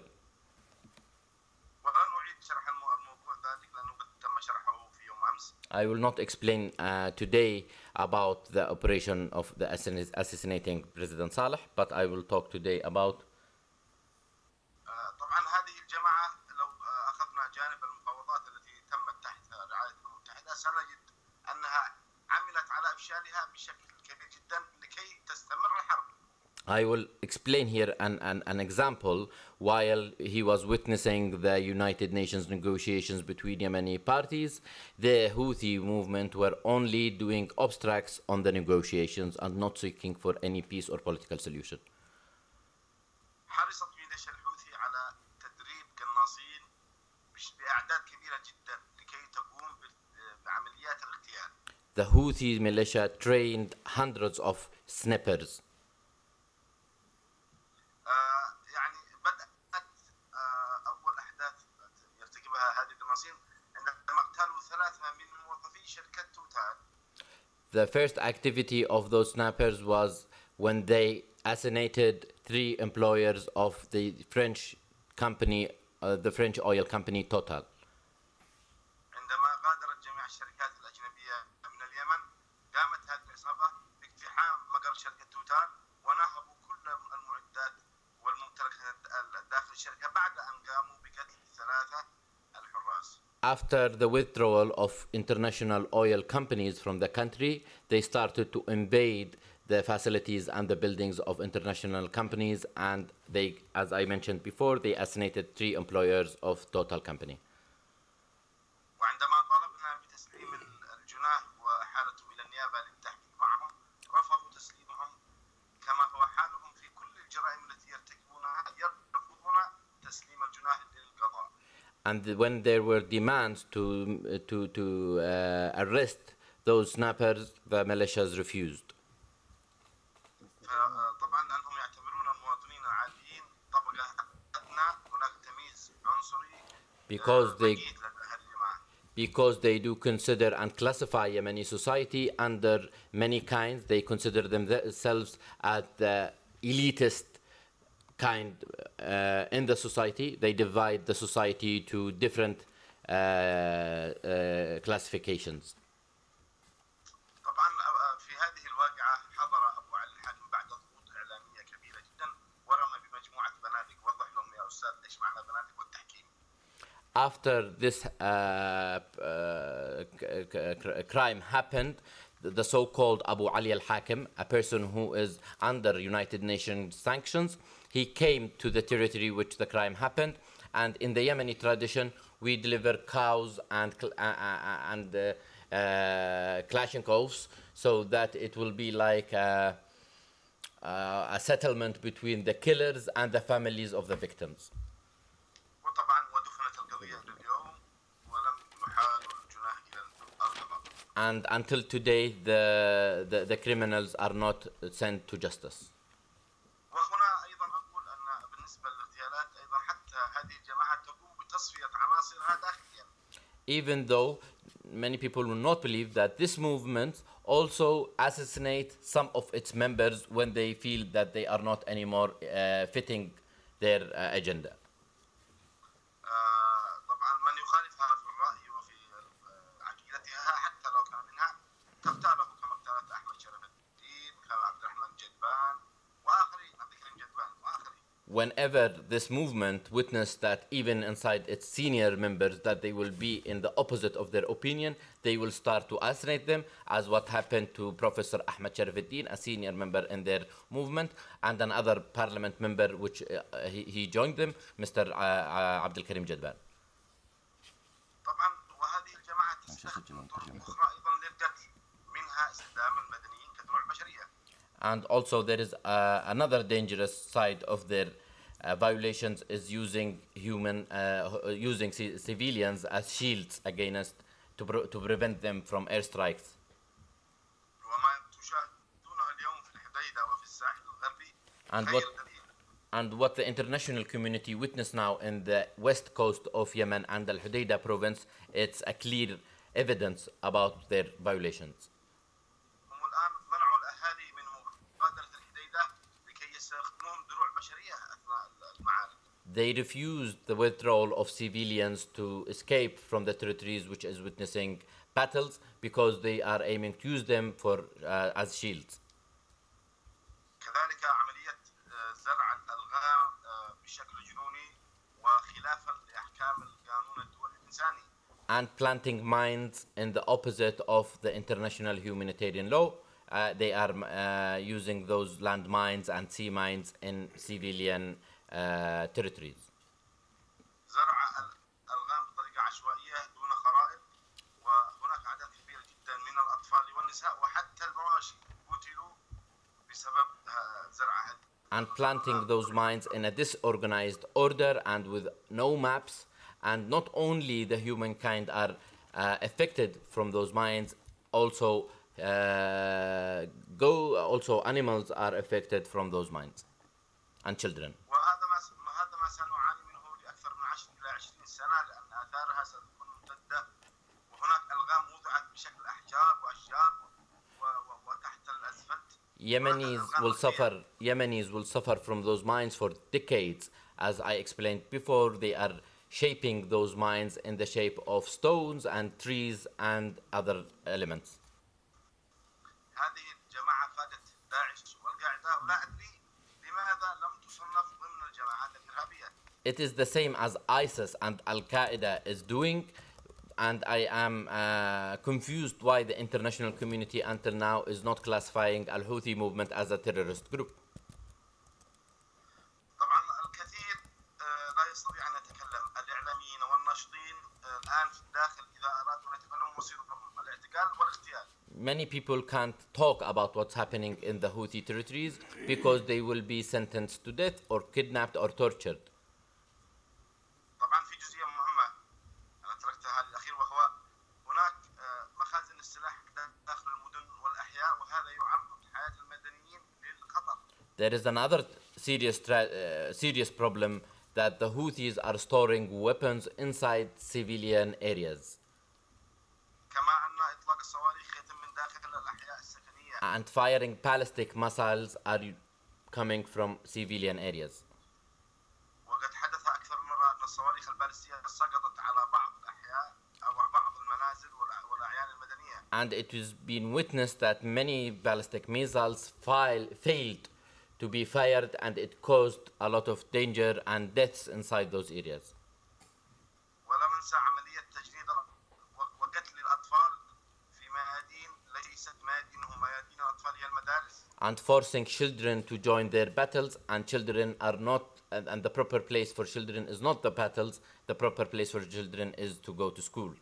I will not explain today about the operation of the assassinating President Saleh, but I will talk today about طبعا هذه الجماعة لو أخذنا جانب المفاوضات التي تمت تحت رعاية الأمم المتحدة سنجد أنها عملت على إفشالها بشكل كبير جدا لكي تستمر الحرب. I will explain here an example. While he was witnessing the United Nations negotiations between Yemeni parties, the Houthi movement were only doing obstructs on the negotiations and not seeking for any peace or political solution. حرصت ميليشيا الحوثي على تدريب قناصين بأعداد كبيرة جدا لكي تقوم بعمليات الاغتيال. The Houthi militia trained hundreds of snipers. يعني بدأت أول أحداث يرتكبها هذه القناصين عندما اغتالوا 3 من موظفي شركة توتال. The first activity of those snipers was when they assassinated 3 employers of the French company, the French oil company Total. عندما غادرت جميع الشركات الأجنبية من اليمن قامت هذه العصابة باقتحام مقر شركة توتال ونهبوا كل المعدات والممتلكات داخل الشركة بعد أن قاموا بقتل 3 الحراس. After the withdrawal of international oil companies from the country, they started to invade the facilities and the buildings of international companies, and they, as I mentioned before, they assassinated 3 employers of Total company. وعندما طالبنا بتسليم الجناه وإحالته إلى النيابة للتحقيق معهم رفضوا تسليمهم كما هو حالهم في كل الجرائم التي يرتكبونها يرفضون تسليم الجناه للقضاء. And when there were demands to arrest those snappers, the militias refused. طبعا أنهم يعتبرون المواطنين العاديين طبقة أدنى، هناك تمييز عنصري because they do consider and classify Yemeni society under many kinds. They consider themselves as the elitist kind in the society. They divide the society to different classifications. طبعا في هذه الواقعة حضر أبو علي الحاكم بعد ضغوط إعلامية كبيرة جدا ورمى بمجموعة بنادق. وضح لهم يا أستاذ إيش معنى بنادق والتحكيم. After this crime happened, the so-called Abu Ali al-Hakim, a person who is under United Nations sanctions, he came to the territory which the crime happened, and in the Yemeni tradition, we deliver cows and Kalashnikovs, so that it will be like a settlement between the killers and the families of the victims. And until today, the criminals are not sent to justice. Even though many people will not believe that this movement also assassinate some of its members when they feel that they are not anymore fitting their agenda. Whenever this movement witnessed that even inside its senior members that they will be in the opposite of their opinion, they will start to assassinate them, as what happened to Professor Ahmed Sharafuddin, a senior member in their movement, and another parliament member which he joined them, Mr. Abdul Jadban. And also there is another dangerous side of their violations is using civilians as shields against to prevent them from airstrikes. And what the international community witness now in the west coast of Yemen and Al-Hudaydah province, it's a clear evidence about their violations. They refused the withdrawal of civilians to escape from the territories which is witnessing battles because they are aiming to use them for as shields. And planting mines in the opposite of the international humanitarian law. They are using those land mines and sea mines in civilian territories. And planting those mines in a disorganized order and with no maps, and not only the humankind are affected from those mines, also animals are affected from those mines, and children. Yemenis will suffer from those mines for decades. As I explained before, they are shaping those mines in the shape of stones and trees and other elements. It is the same as ISIS and Al-Qaeda is doing, and I am confused why the international community until now is not classifying Al-Houthi movement as a terrorist group. Many people can't talk about what's happening in the Houthi territories because they will be sentenced to death or kidnapped or tortured. There is another serious problem that the Houthis are storing weapons inside civilian areas. And firing ballistic missiles are coming from civilian areas. And it has been witnessed that many ballistic missiles failed to be fired, and it caused a lot of danger and deaths inside those areas. And forcing children to join their battles, and children are not, and the proper place for children is not the battles, the proper place for children is to go to schools.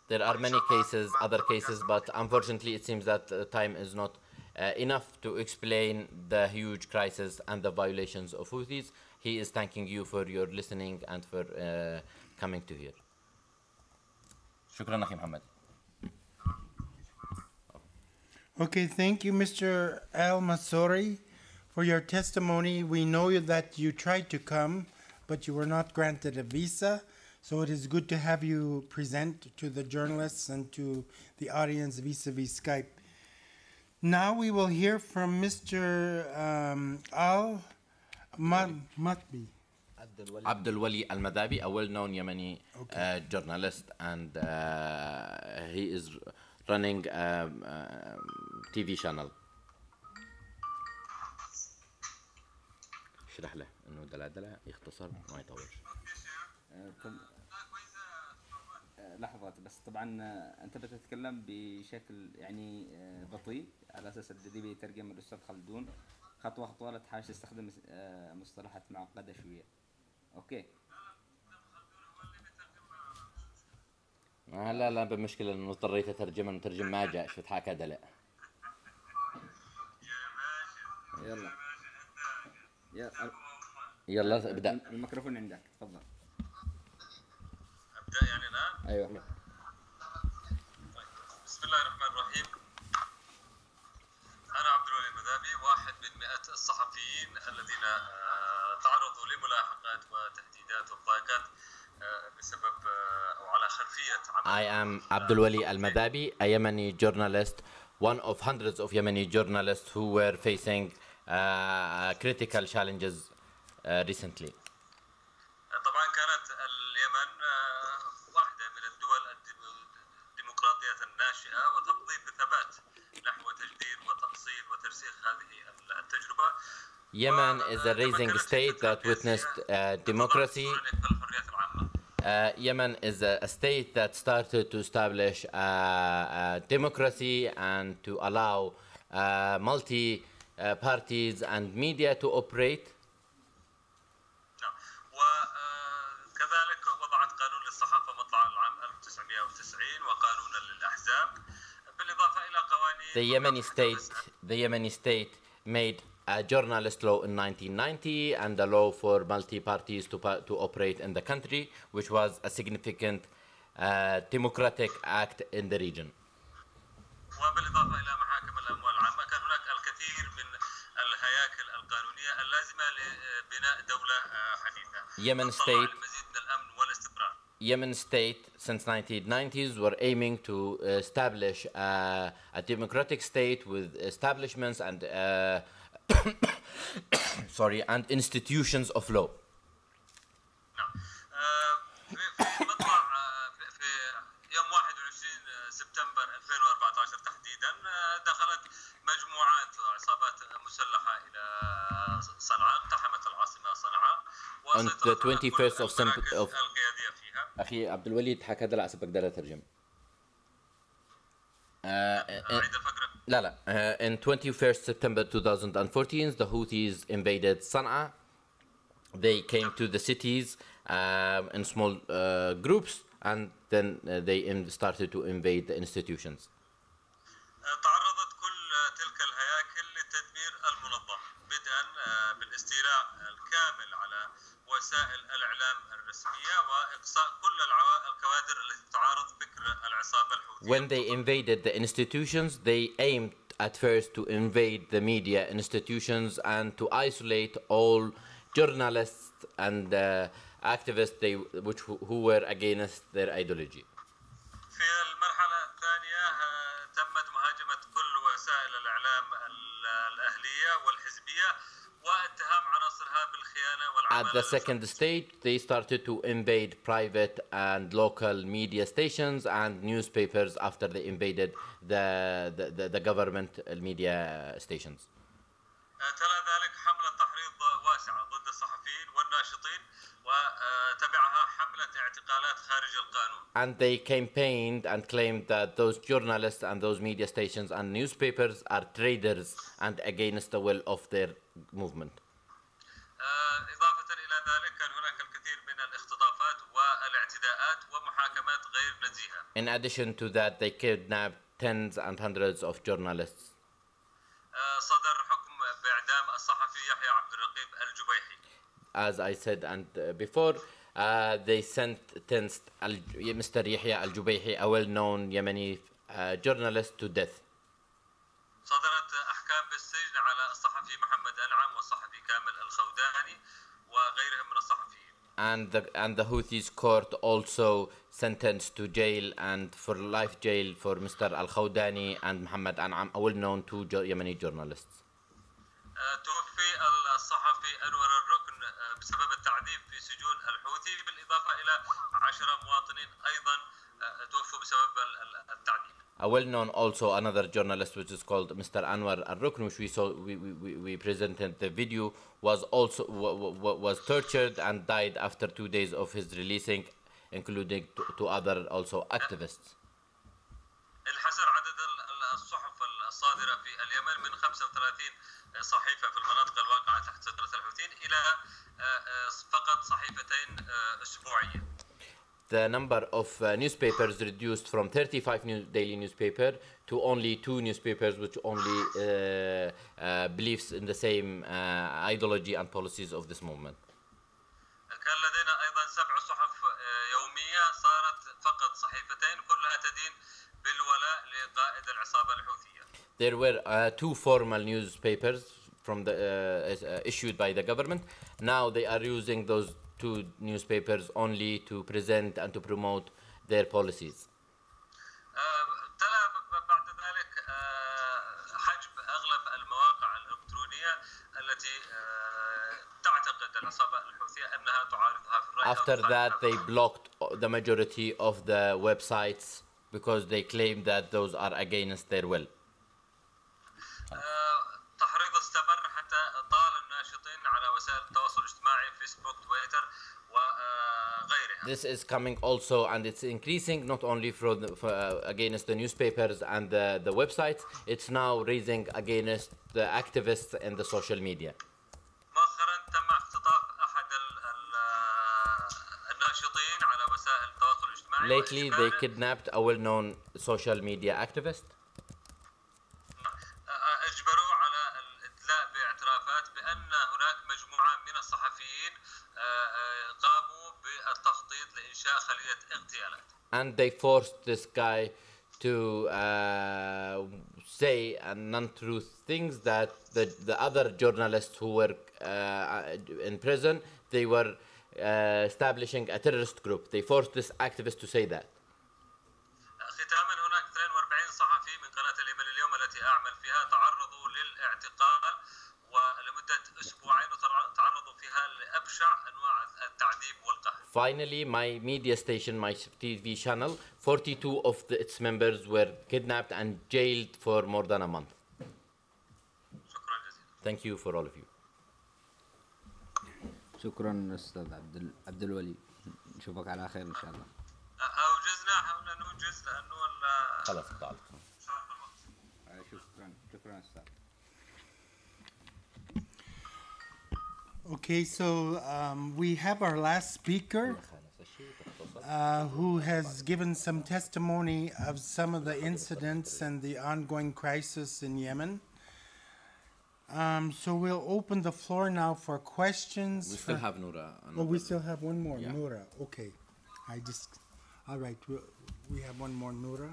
There are many cases, other cases, but unfortunately it seems that time is not enough to explain the huge crisis and the violations of Houthis. He is thanking you for your listening and for coming to here. شكرا أخي محمد. Okay, thank you, Mr. Al-Masori, for your testimony. We know that you tried to come, but you were not granted a visa. So it is good to have you present to the journalists and to the audience vis-a-vis Skype. Now we will hear from Mr. Al-Matbi. Abdullah Al-Madhabi, a well-known Yemeni journalist, and he is running a TV channel. اشرح له انه دلع يختصر ما يطولش. لحظة بس، طبعا انت بتتكلم بشكل يعني بطيء على اساس الذي يترجم الاستاذ خلدون خطوة خطوة، لا تحاول تستخدم مصطلحات معقدة شوية. اوكي. لا بمشكلة انه اضطريت اترجمها، المترجم ما جاء شفت حاكى دلع. يلا ابدأ. الميكروفون عندك، تفضل. ابدأ يعني الآن؟ ايوه. طيب. بسم الله الرحمن الرحيم. أنا عبدالله المذابي، واحد من 100 الصحفيين الذين تعرضوا لملاحقات وتهديدات وضائقات بسبب أو على خلفية عمل. I am Abdullah Al-Madhabi, a Yemeni journalist, one of hundreds of Yemeni journalists who were facing critical challenges recently. طبعا كانت اليمن واحدة من الدول الديمقراطية الناشئة وتمضي بثبات نحو تجديد وتأصيل وترسيخ هذه التجربة. Yemen is a rising state that witnessed democracy. Yemen is a state that started to establish democracy and to allow multi-parties and media to operate. وكذلك وضعت قانون للصحافة مطلع العام 1990 وقانونا للأحزاب، بالإضافة إلى قوانين. The Yemeni state made a journalist law in 1990 and a law for multi-parties to operate in the country, which was a significant democratic act in the region. وبالإضافة إلى محاكم الأموال العامة، كان هناك الكثير من الهياكل القانونية اللازمة لبناء دولة حديثة. لمزيد من الأمن والاستقرار. Yemen state since 1990s were aiming to establish a democratic state with establishments and and institutions of law. في مطلع في يوم 21 سبتمبر 2014 تحديدا دخلت مجموعات عصابات مسلحة إلى صنعاء، اقتحمت العاصمة صنعاء On the 21st of القيادية فيها. أخي عبد الوليد حكى دلع سبك دلع ترجم. أعيد الفكرة. لا in 21st September 2014 the Houthis invaded Sana'a. They came to the cities in small groups and then they started to invade the institutions. تعرضت كل تلك الهياكل للتدمير المنظم، بدءا بالاستيلاء الكامل على وسائل الإعلام الرسمية وإقصاء كل الكوادر التي تعارض فكر العصابة الحوثية. When they invaded the institutions, they aimed at first to invade the media institutions and to isolate all journalists and activists who were against their ideology. في المرحلة الثانية تمت مهاجمة كل وسائل الإعلام الأهلية والحزبية واتهام عناصرها بالخيانة والعمل. At the second stage, they started to invade private and local media stations and newspapers after they invaded the government media stations. تلا ذلك حملة تحريض واسعة ضد الصحفيين والناشطين وتبعها حملة اعتقالات خارج القانون. And they campaigned and claimed that those journalists and those media stations and newspapers are traitors and against the will of their movement. إضافة إلى ذلك كان هناك الكثير من الاختطافات والاعتداءات ومحاكمات غير In addition to that, they kidnapped tens and hundreds of journalists. As I said before, they sentenced Mr. Yahya al-Jubayhi, a well-known Yemeni journalist, to death. صدرت أحكام بالسجن على الصحفي محمد أنعم والصحفي كامل الخوداني وغيرهم من الصحفيين. And the Houthis court also sentenced to jail and for life jail for Mr. Al-Khawdani and Muhammad An'am, a well-known two Yemeni journalists. توفي الصحفي أنور الركن بسبب التعذيب في سجون الحوثي بالإضافة إلى 10 مواطنين أيضا توفوا بسبب التعذيب. A well-known also another journalist which is called Mr. Anwar Al-Rukn, which we presented the video, was also was tortured and died after 2 days of his releasing, including two other also activists. انحسر عدد الصحف الصادرة في اليمن من 35 صحيفة في المناطق الواقعة تحت سيطرة الحوثيين إلى فقط صحيفتين أسبوعيا. The number of newspapers reduced from 35 daily newspapers to only 2 newspapers which only believes in the same ideology and policies of this movement. كان لدينا أيضا 7 صحف يومية صارت فقط صحيفتين كلها تدين بالولاء لقائد العصابة الحوثية. There were 2 formal newspapers from the issued by the government. Now they are using those 2 newspapers only to present and to promote their policies. تلا بعد ذلك حجب أغلب المواقع الإلكترونية التي تعتقد العصابة الحوثية أنها تعارضها في الرأي. After that, they blocked the majority of the websites because they claim that those are against their will. تحريض استمر حتى طال الناشطين على وسائل التواصل الاجتماعي فيسبوك تويتر وغيرها. This is coming also, and it's increasing not only against the newspapers and the websites. It's now raising against the activists and the social media. مؤخرا تم اختطاف أحد الناشطين على وسائل التواصل الاجتماعي. Lately, they kidnapped a well-known social media activist. أجبروا على الإدلاء باعترافات بأن هناك مجموعة من الصحفيين قاموا بالتخطيط لإنشاء خلية اغتيالات. And they forced this guy to say non-truth things that the other journalists who were in prison, they were establishing a terrorist group. They forced this activist to say that. ختاما هناك 42 صحفي من قناة اليمن اليوم التي أعمل فيها تعرضوا للاعتقال ولمدة أسبوعين وتعرضوا فيها لأبشع أنواع التعذيب والقهر. Finally, my media station, my TV channel, 42 of its members were kidnapped and jailed for more than a month. شكرا جزيلا. Thank you for all of you. شكرا أستاذ عبد الولي، نشوفك على خير إن شاء الله. أوجزنا حاولنا نوجز لأنه خلاص تعال. شكرا أستاذ. Okay, so we have our last speaker who has given some testimony of some of the incidents and the ongoing crisis in Yemen. So we'll open the floor now for questions. We still have Noura. Oh, we still have one more, Yeah. Noura. Okay. All right, we have one more, Noura.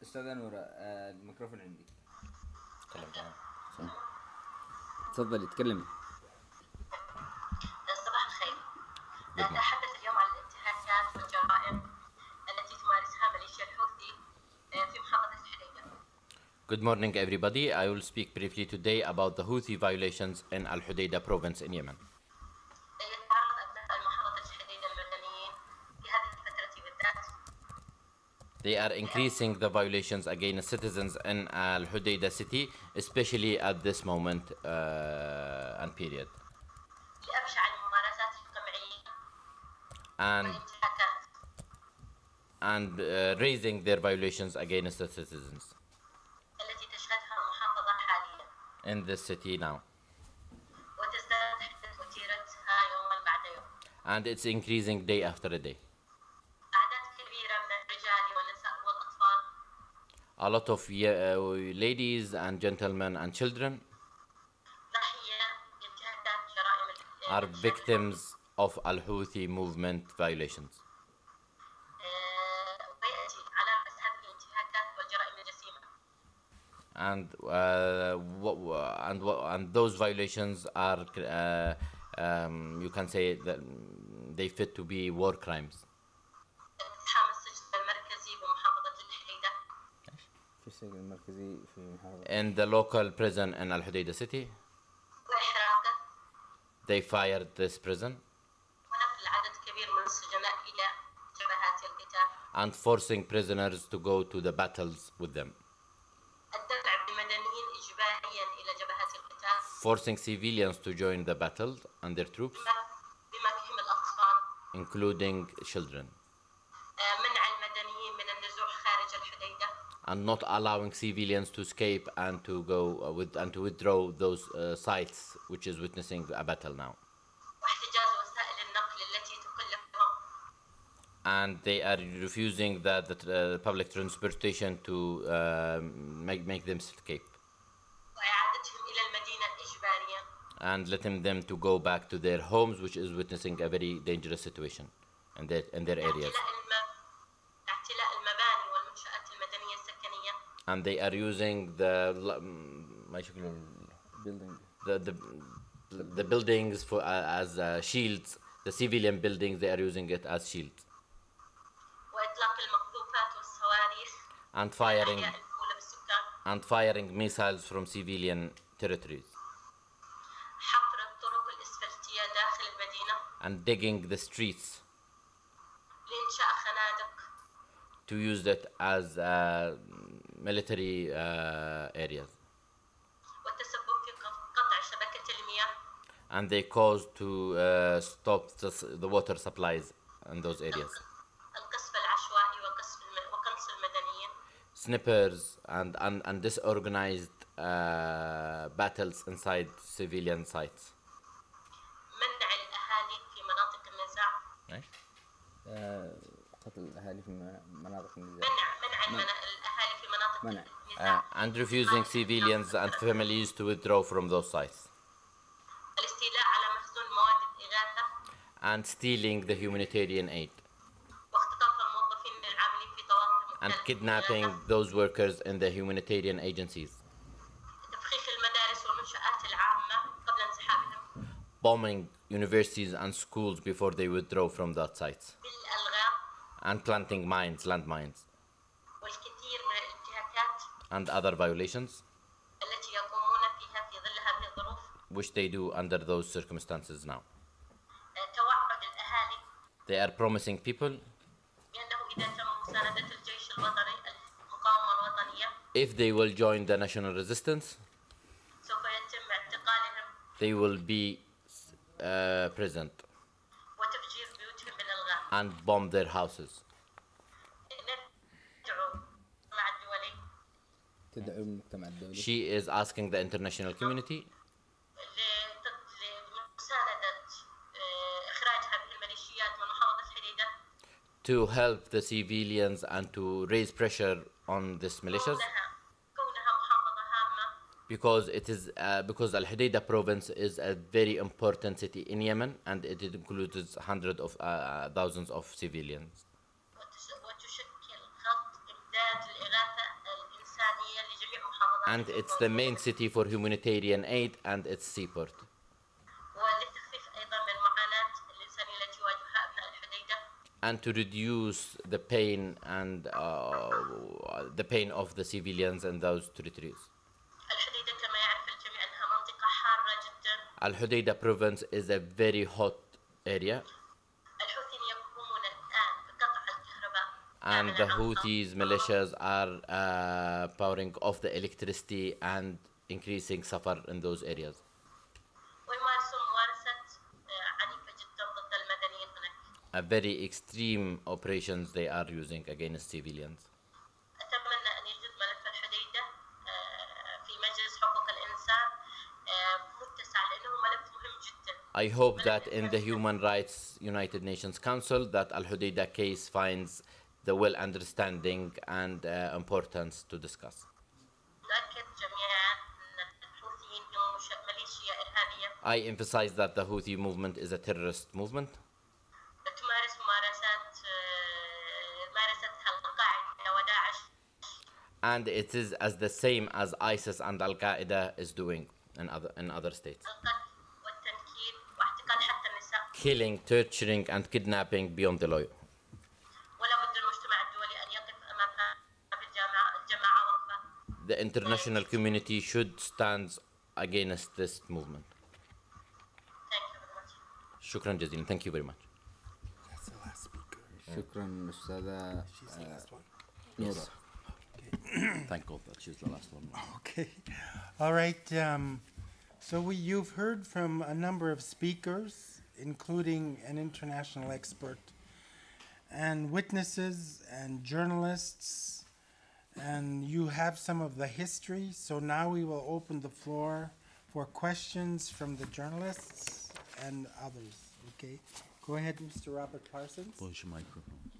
أستاذة نورة، الميكروفون عندي. تفضلي تكلمي. صباح الخير. نتحدث اليوم عن الانتهاكات والجرائم التي تمارسها ميليشيا الحوثي في محافظة الحديدة. Good morning, everybody. I will speak briefly today about the Houthi violations in Al-Hudaydah province in Yemen. يتعرض أبناء محافظة الحديدة المدنيين في هذه الفترة بالذات They are increasing the violations against citizens in Al-Hudaydah city, especially at this moment and period. لأبشع الممارسات القمعية And والانتهاكات raising their violations against the citizens التي تشهدها المحافظة حاليا. in this city now. وتزداد حدة وتيرتها يوما بعد يوم. And it's increasing day after day. أعداد كبيرة من الرجال والنساء والأطفال A lot of ladies and gentlemen and children ضحية لانتهاكات جرائم are victims of Al-Houthi movement violations. ويأتي على رأس هذه الانتهاكات والجرائم الجسيمة And those violations are you can say that they fit to be war crimes. اقتحام السجن المركزي بمحافظة الحديدة في السجن المركزي في محافظة In the local prison in Al-Hudaydah city, وإحراقه they fired this prison ونقل عدد كبير من السجناء إلى جبهات القتال and forcing prisoners to go to the battles with them, الدفع بمدنيين إجباريا إلى جبهات القتال forcing civilians to join the battle and their troops, بما فيهم الأطفال including children, منع المدنيين من النزوح خارج الحديدة and not allowing civilians to escape and to go and to withdraw those sites which is witnessing a battle now. واحتجاز وسائل النقل التي تكلفهم And they are refusing the public transportation to make them escape وإعادتهم إلى المدينة إجباريا and letting them to go back to their homes, which is witnessing a very dangerous situation in their areas. اعتلاء المباني والمنشآت المدنية السكنية And they are using the buildings for as shields. The civilian buildings, they are using it as shields. وإطلاق المقذوفات والصواريخ And الأحياء المأهولة بالسكان firing missiles from civilian territories. حفر الطرق الإسفلتية داخل المدينة And digging the streets لإنشاء خنادق to use it as military areas. والتسبب في قطع شبكة المياه And they caused to stop the water supplies in those areas. القصف العشوائي وقنص المدنيين Snipers and disorganized battles inside civilian sites. منع الأهالي في مناطق النزاع قتل الأهالي في مناطق النزاع منع الأهالي في مناطق منع النزاع And refusing civilians and families to withdraw from those sites. الاستيلاء على مخزون مواد الإغاثة And stealing the humanitarian aid. واختطاف الموظفين العاملين في طواقم And وكالة kidnapping الإغاثة those workers in the humanitarian agencies. تفخيخ المدارس والمنشآت العامة قبل انسحابهم Bombing universities and schools before they withdraw from that sites. بالألغام And planting landmines. والكثير من الانتهاكات And other violations التي يقومون فيها في ظل هذه الظروف which they do under those circumstances now. توعد الأهالي They are promising people بأنه إذا تم مساندة الجيش الوطني المقاومة الوطنية if they will join the national resistance, سوف يتم اعتقالهم they will be present وتفجير بيوتهم بالألغام and bomb their houses. ندعو المجتمع الدولي تدعو المجتمع الدولي She is asking the international community لمساندة إخراج هذه الميليشيات من محافظة الحديدة to help the civilians and to raise pressure on these militias كونها محافظة هامة because it is because Al-Hudaydah province is a very important city in Yemen and it includes hundreds of thousands of civilians. وتشكل خط إمداد الإغاثة الإنسانية لجميع محافظات And it's the main city for humanitarian aid and its seaport. وللتخفيف أيضا من المعاناة الإنسانية التي يواجهها أبناء الحديدة And to reduce the pain and the pain of the civilians in those territories. الحديدة كما يعرف الجميع أنها منطقة حارة جدا Al-Hudaydah province is a very hot area. الحوثيين يقومون الآن بقطع الكهرباء And the Houthis militias are powering off the electricity and increasing suffer in those areas. A very extreme operations they are using against civilians. I hope that in the Human Rights United Nations Council that Al-Hudaydah case finds the well understanding and importance to discuss. I emphasize that the Houthi movement is a terrorist movement. And it is as the same as ISIS and Al-Qaeda is doing in other states. Killing, torturing, and kidnapping beyond the law. The international community should stand against this movement. Shukran jazeelan. Thank you very much. That's the last speaker. Shukran, Ustadha. She's the last one. Yes. Thank God that she's the last one. Okay. All right. So you've heard from a number of speakers, including an international expert, and witnesses and journalists, and you have some of the history. So now we will open the floor for questions from the journalists and others. Okay. Go ahead, Mr. Robert Parsons. Push your microphone.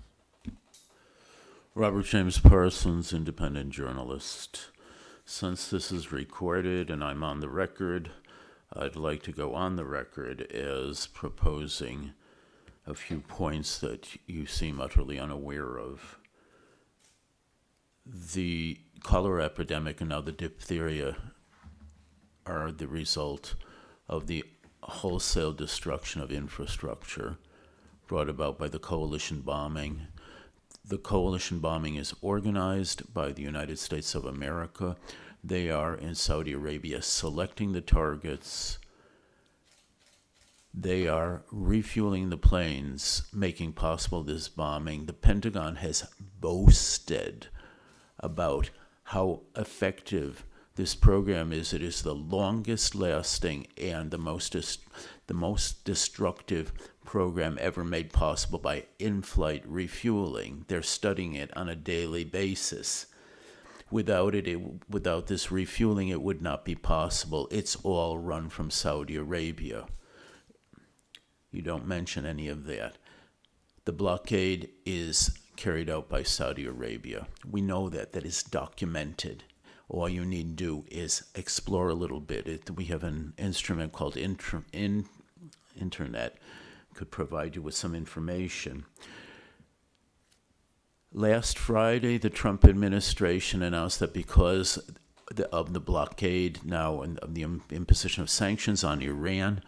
Robert James Parsons, independent journalist. Since this is recorded and I'm on the record, I'd like to go on the record as proposing a few points that you seem utterly unaware of. The cholera epidemic and now the diphtheria are the result of the wholesale destruction of infrastructure brought about by the coalition bombing. The coalition bombing is organized by the United States of America. They are in Saudi Arabia selecting the targets. They are refueling the planes, making possible this bombing. The Pentagon has boasted about how effective this program is. It is the longest lasting and the most destructive program ever made possible by in-flight refueling. They're studying it on a daily basis. Without this refueling, it would not be possible. It's all run from Saudi Arabia. You don't mention any of that. The blockade is carried out by Saudi Arabia. We know that. That is documented. All you need to do is explore a little bit. We have an instrument called Internet. Could provide you with some information. Last Friday, the Trump administration announced that because of the blockade now and of the imposition of sanctions on Iran,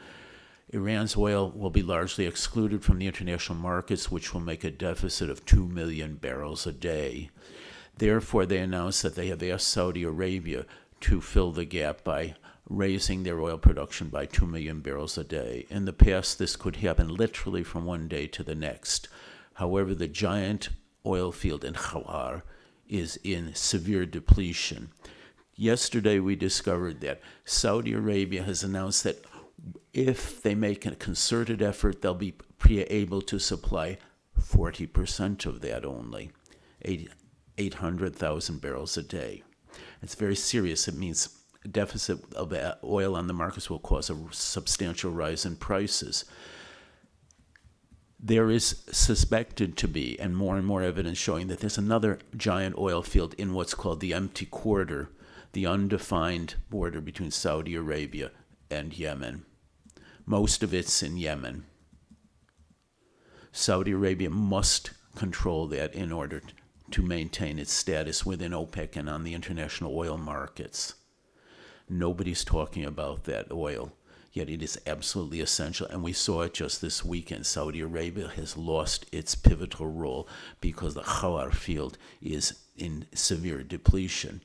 Iran's oil will be largely excluded from the international markets, which will make a deficit of 2 million barrels a day. Therefore, they announced that they have asked Saudi Arabia to fill the gap by raising their oil production by 2 million barrels a day. In the past, this could happen literally from one day to the next. However, the giant oil field in Khawar is in severe depletion. Yesterday, we discovered that Saudi Arabia has announced that if they make a concerted effort, they'll be able to supply 40% of that only, 800,000 barrels a day. It's very serious. It means a deficit of oil on the markets will cause a substantial rise in prices. There is suspected to be, and more evidence showing that there's another giant oil field in what's called the empty quarter, the undefined border between Saudi Arabia and Yemen. Most of it's in Yemen. Saudi Arabia must control that in order to maintain its status within OPEC and on the international oil markets. Nobody's talking about that oil, yet it is absolutely essential. And we saw it just this weekend. Saudi Arabia has lost its pivotal role because the Khawar field is in severe depletion.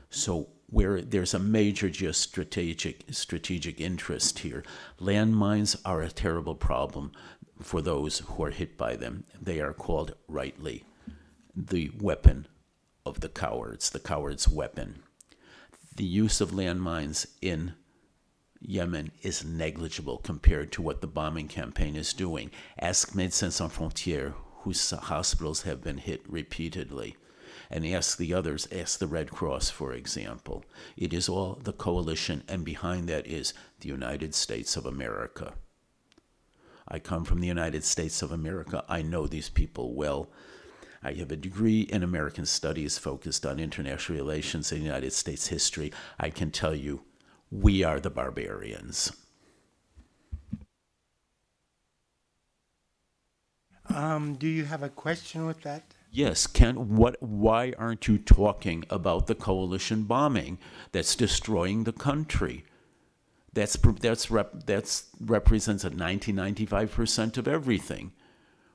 So where there's a major strategic interest here, landmines are a terrible problem for those who are hit by them. They are called rightly the weapon of the coward's weapon. The use of landmines in Yemen is negligible compared to what the bombing campaign is doing. Ask Médecins Sans Frontières, whose hospitals have been hit repeatedly, and ask the others, ask the Red Cross, for example. It is all the coalition, and behind that is the United States of America. I come from the United States of America. I know these people well. I have a degree in American Studies focused on international relations and United States history. I can tell you, we are the barbarians. Do you have a question with that? Yes, why aren't you talking about the coalition bombing that's destroying the country? That represents 95% of everything.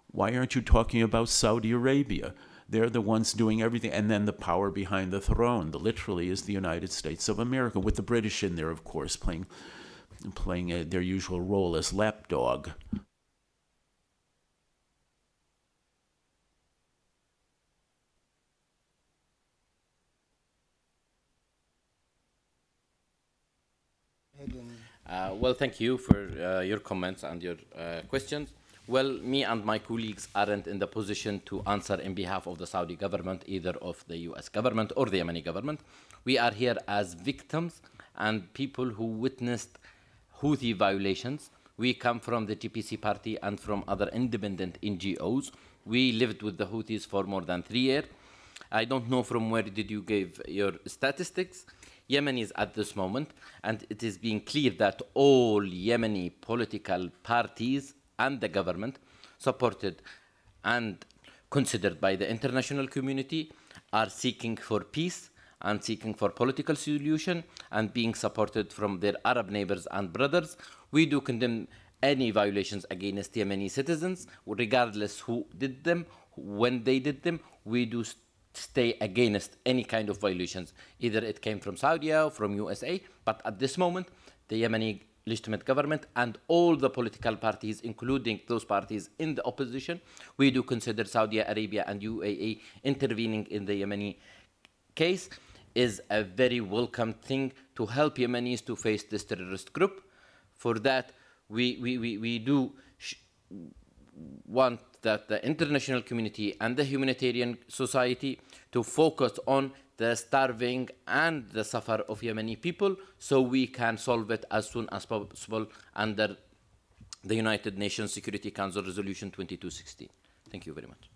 Why aren't you talking about Saudi Arabia? They're the ones doing everything. And then the power behind the throne, literally, is the United States of America, with the British in there, of course, playing their usual role as lapdog. Well, thank you for your comments and your questions. Well, me and my colleagues aren't in the position to answer in behalf of the Saudi government, either of the US government or the Yemeni government. We are here as victims and people who witnessed Houthi violations. We come from the TPC party and from other independent NGOs. We lived with the Houthis for more than 3 years. I don't know from where did you give your statistics. Yemenis at this moment, and it is being clear that all Yemeni political parties and the government, supported and considered by the international community, are seeking for peace and seeking for political solution and being supported from their Arab neighbors and brothers. We do condemn any violations against Yemeni citizens, regardless who did them, when they did them. We do stay against any kind of violations, either it came from Saudi or from USA, but at this moment, the Yemeni legitimate government and all the political parties, including those parties in the opposition, we do consider Saudi Arabia and UAE intervening in the Yemeni case is a very welcome thing to help Yemenis to face this terrorist group. For that, we do want that the international community and the humanitarian society to focus on the starving and the suffer of Yemeni people so we can solve it as soon as possible under the United Nations Security Council Resolution 2216. Thank you very much.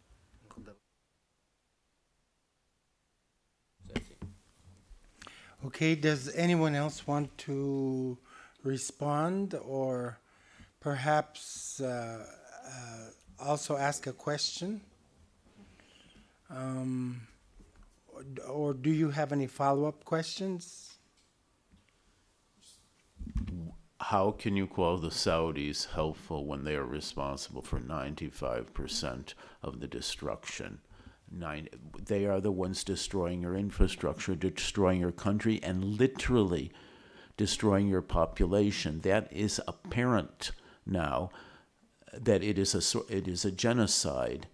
Okay, does anyone else want to respond or perhaps also ask a question? Or do you have any follow-up questions? How can you call the Saudis helpful when they are responsible for 95% of the destruction? They are the ones destroying your infrastructure, destroying your country, and literally destroying your population. That is apparent now, that it is a genocide.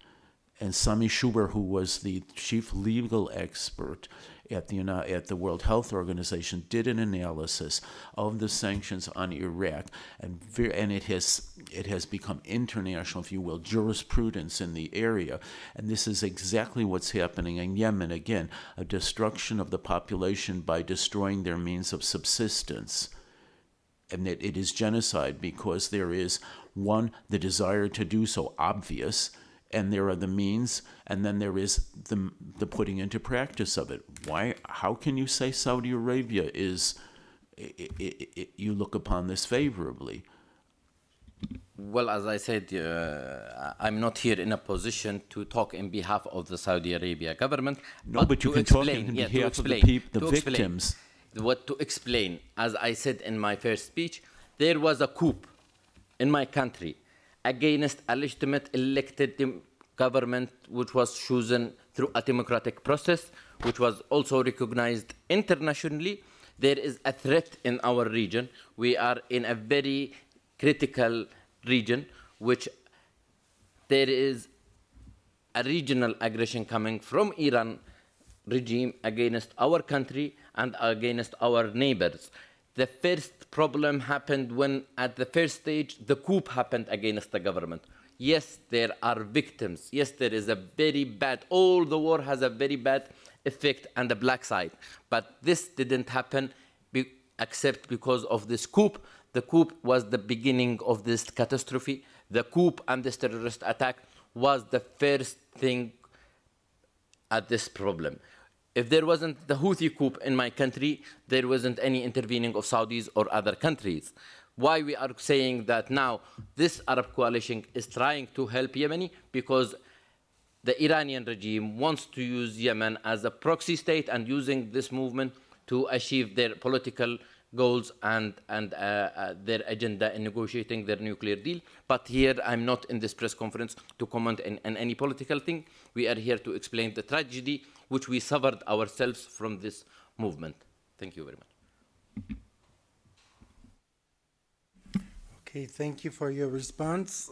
And Sami Shuber, who was the chief legal expert at the World Health Organization, did an analysis of the sanctions on Iraq, and it has become international, if you will, jurisprudence in the area. And this is exactly what's happening in Yemen. Again, a destruction of the population by destroying their means of subsistence. And it is genocide because there is, one, the desire to do so obvious, and there are the means, and then there is the putting into practice of it. Why? How can you say Saudi Arabia is, you look upon this favorably? Well, as I said, I'm not here in a position to talk in behalf of the Saudi Arabia government. No, but you can talk in behalf of the victims. What to explain, as I said in my first speech, there was a coup in my country against a legitimate elected government which was chosen through a democratic process, which was also recognized internationally. There is a threat in our region. We are in a very critical region, which there is a regional aggression coming from Iran regime against our country and against our neighbors. The first problem happened when, at the first stage, the coup happened against the government. Yes, there are victims. Yes, there is a very bad, all the war has a very bad effect on the black side. But this didn't happen except because of this coup. The coup was the beginning of this catastrophe. The coup and this terrorist attack was the first thing at this problem. If there wasn't the Houthi coup in my country, there wasn't any intervening of Saudis or other countries. Why we are saying that now this Arab coalition is trying to help Yemeni? Because the Iranian regime wants to use Yemen as a proxy state and using this movement to achieve their political goals and their agenda in negotiating their nuclear deal. But here, I'm not in this press conference to comment on any political thing. We are here to explain the tragedy which we suffered ourselves from this movement. Thank you very much. Okay, thank you for your response.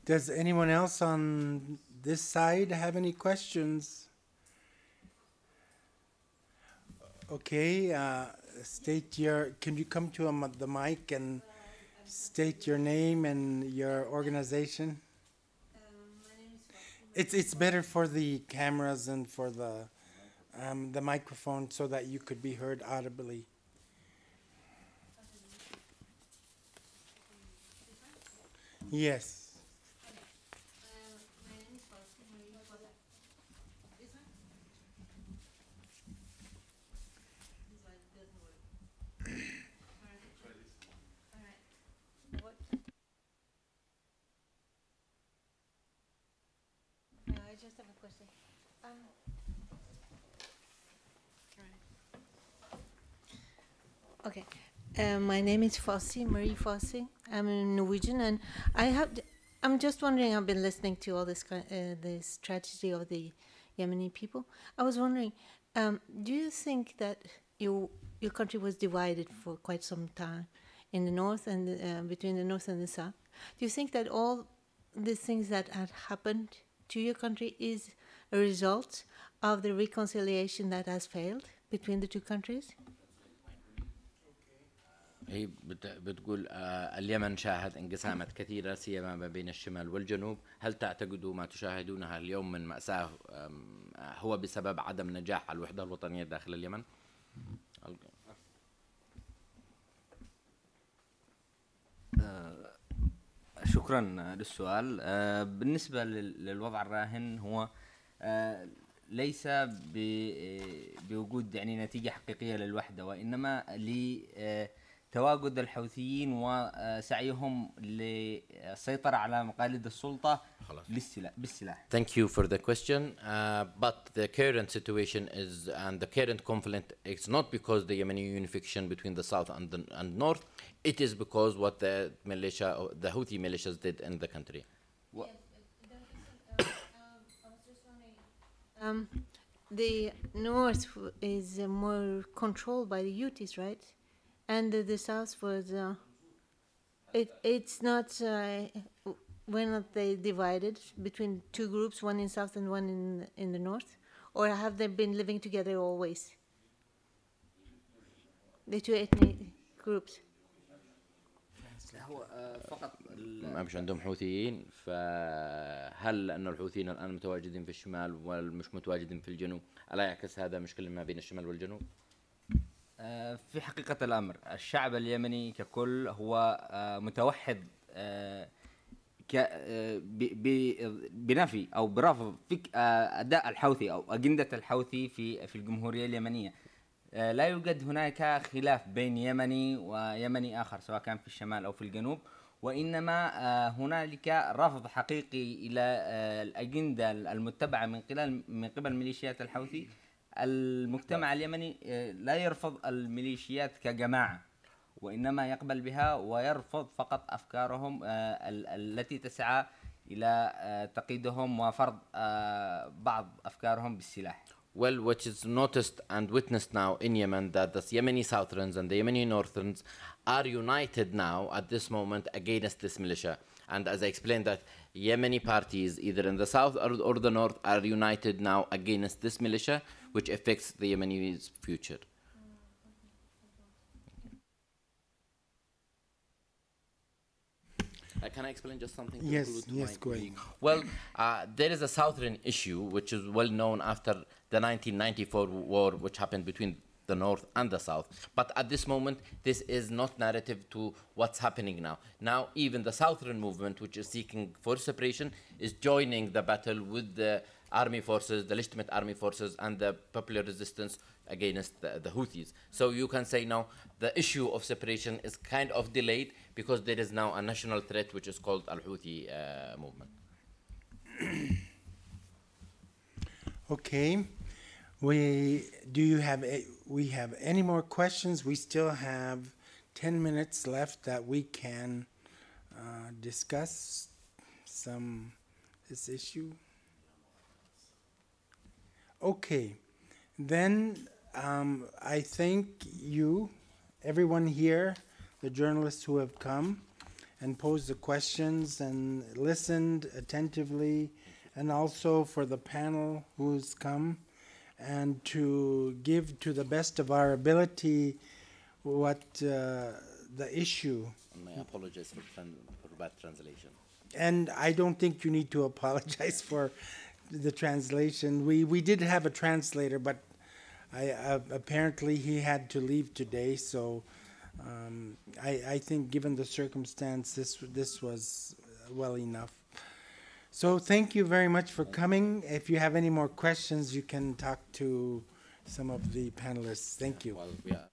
Does anyone else on this side have any questions? Okay, can you come to the mic and state your name and your organization? It's better for the cameras and for the microphone so that you could be heard audibly. Yes. I just have a question. Okay. My name is Fossey, Marie Fossey. I'm Norwegian, and I'm just wondering. I've been listening to all this this tragedy of the Yemeni people. I was wondering, do you think that your country was divided for quite some time in the north and between the north and the south? Do you think that all the things that had happened to your country is a result of the reconciliation that has failed between the two countries? هي بتقول اليمن شاهد انقسامات كثيرة سيما ما بين الشمال والجنوب. هل تعتقدوا ما تشاهدونها اليوم من مأساة هو بسبب عدم نجاح الوحدة الوطنية داخل اليمن؟ شكرا للسؤال. بالنسبة للوضع الراهن هو ليس بوجود يعني نتيجة حقيقية للوحدة، وإنما لتواجد الحوثيين وسعيهم للسيطرة على مقاليد السلطة بالسلاح. Thank you for the question. But the current situation is, and the current conflict, it's not because the Yemeni unification between the south and north. It is because what the militia, the Houthi militias did in the country. The north is more controlled by the Houthis, right? And the south was, it's not, when not they divided between two groups, one in south and one in the north? Or have they been living together always? The two ethnic groups. ما مش عندهم حوثيين، فهل أن الحوثيين الآن متواجدين في الشمال ومش متواجدين في الجنوب ألا يعكس هذا مشكلة ما بين الشمال والجنوب؟ في حقيقة الأمر الشعب اليمني ككل هو متوحد بنفي أو برفض أداء الحوثي أو أجندة الحوثي في الجمهورية اليمنية. لا يوجد هناك خلاف بين يمني ويمني آخر سواء كان في الشمال أو في الجنوب، وإنما هنالك رفض حقيقي إلى الأجندة المتبعة من قبل ميليشيات الحوثي. المجتمع اليمني لا يرفض الميليشيات كجماعة، وإنما يقبل بها ويرفض فقط أفكارهم التي تسعى إلى تقييدهم وفرض بعض أفكارهم بالسلاح. Well, what is noticed and witnessed now in Yemen, that the Yemeni Southerns and the Yemeni Northerns are united now at this moment against this militia. And as I explained, that Yemeni parties, either in the south or the north, are united now against this militia, which affects the Yemeni's future. Can I explain just something? Yes, go ahead. Well, there is a southern issue, which is well known after the 1994 war, which happened between the north and the south. But at this moment, this is not narrative to what's happening now. Now, even the southern movement, which is seeking for separation, is joining the battle with the army forces, the legitimate army forces, and the popular resistance against the Houthis. So you can say now the issue of separation is kind of delayed because there is now a national threat, which is called Al-Houthi movement. Okay. We have any more questions? We still have 10 minutes left that we can discuss this issue. Okay, then I thank you, everyone here, the journalists who have come and posed the questions and listened attentively, and also for the panel who's come, and to give to the best of our ability what the issue. And I apologize for bad translation. And I don't think you need to apologize for the translation. We did have a translator, but apparently he had to leave today, so I think given the circumstance, this was well enough. So thank you very much for coming. If you have any more questions, you can talk to some of the panelists. Thank you. Well,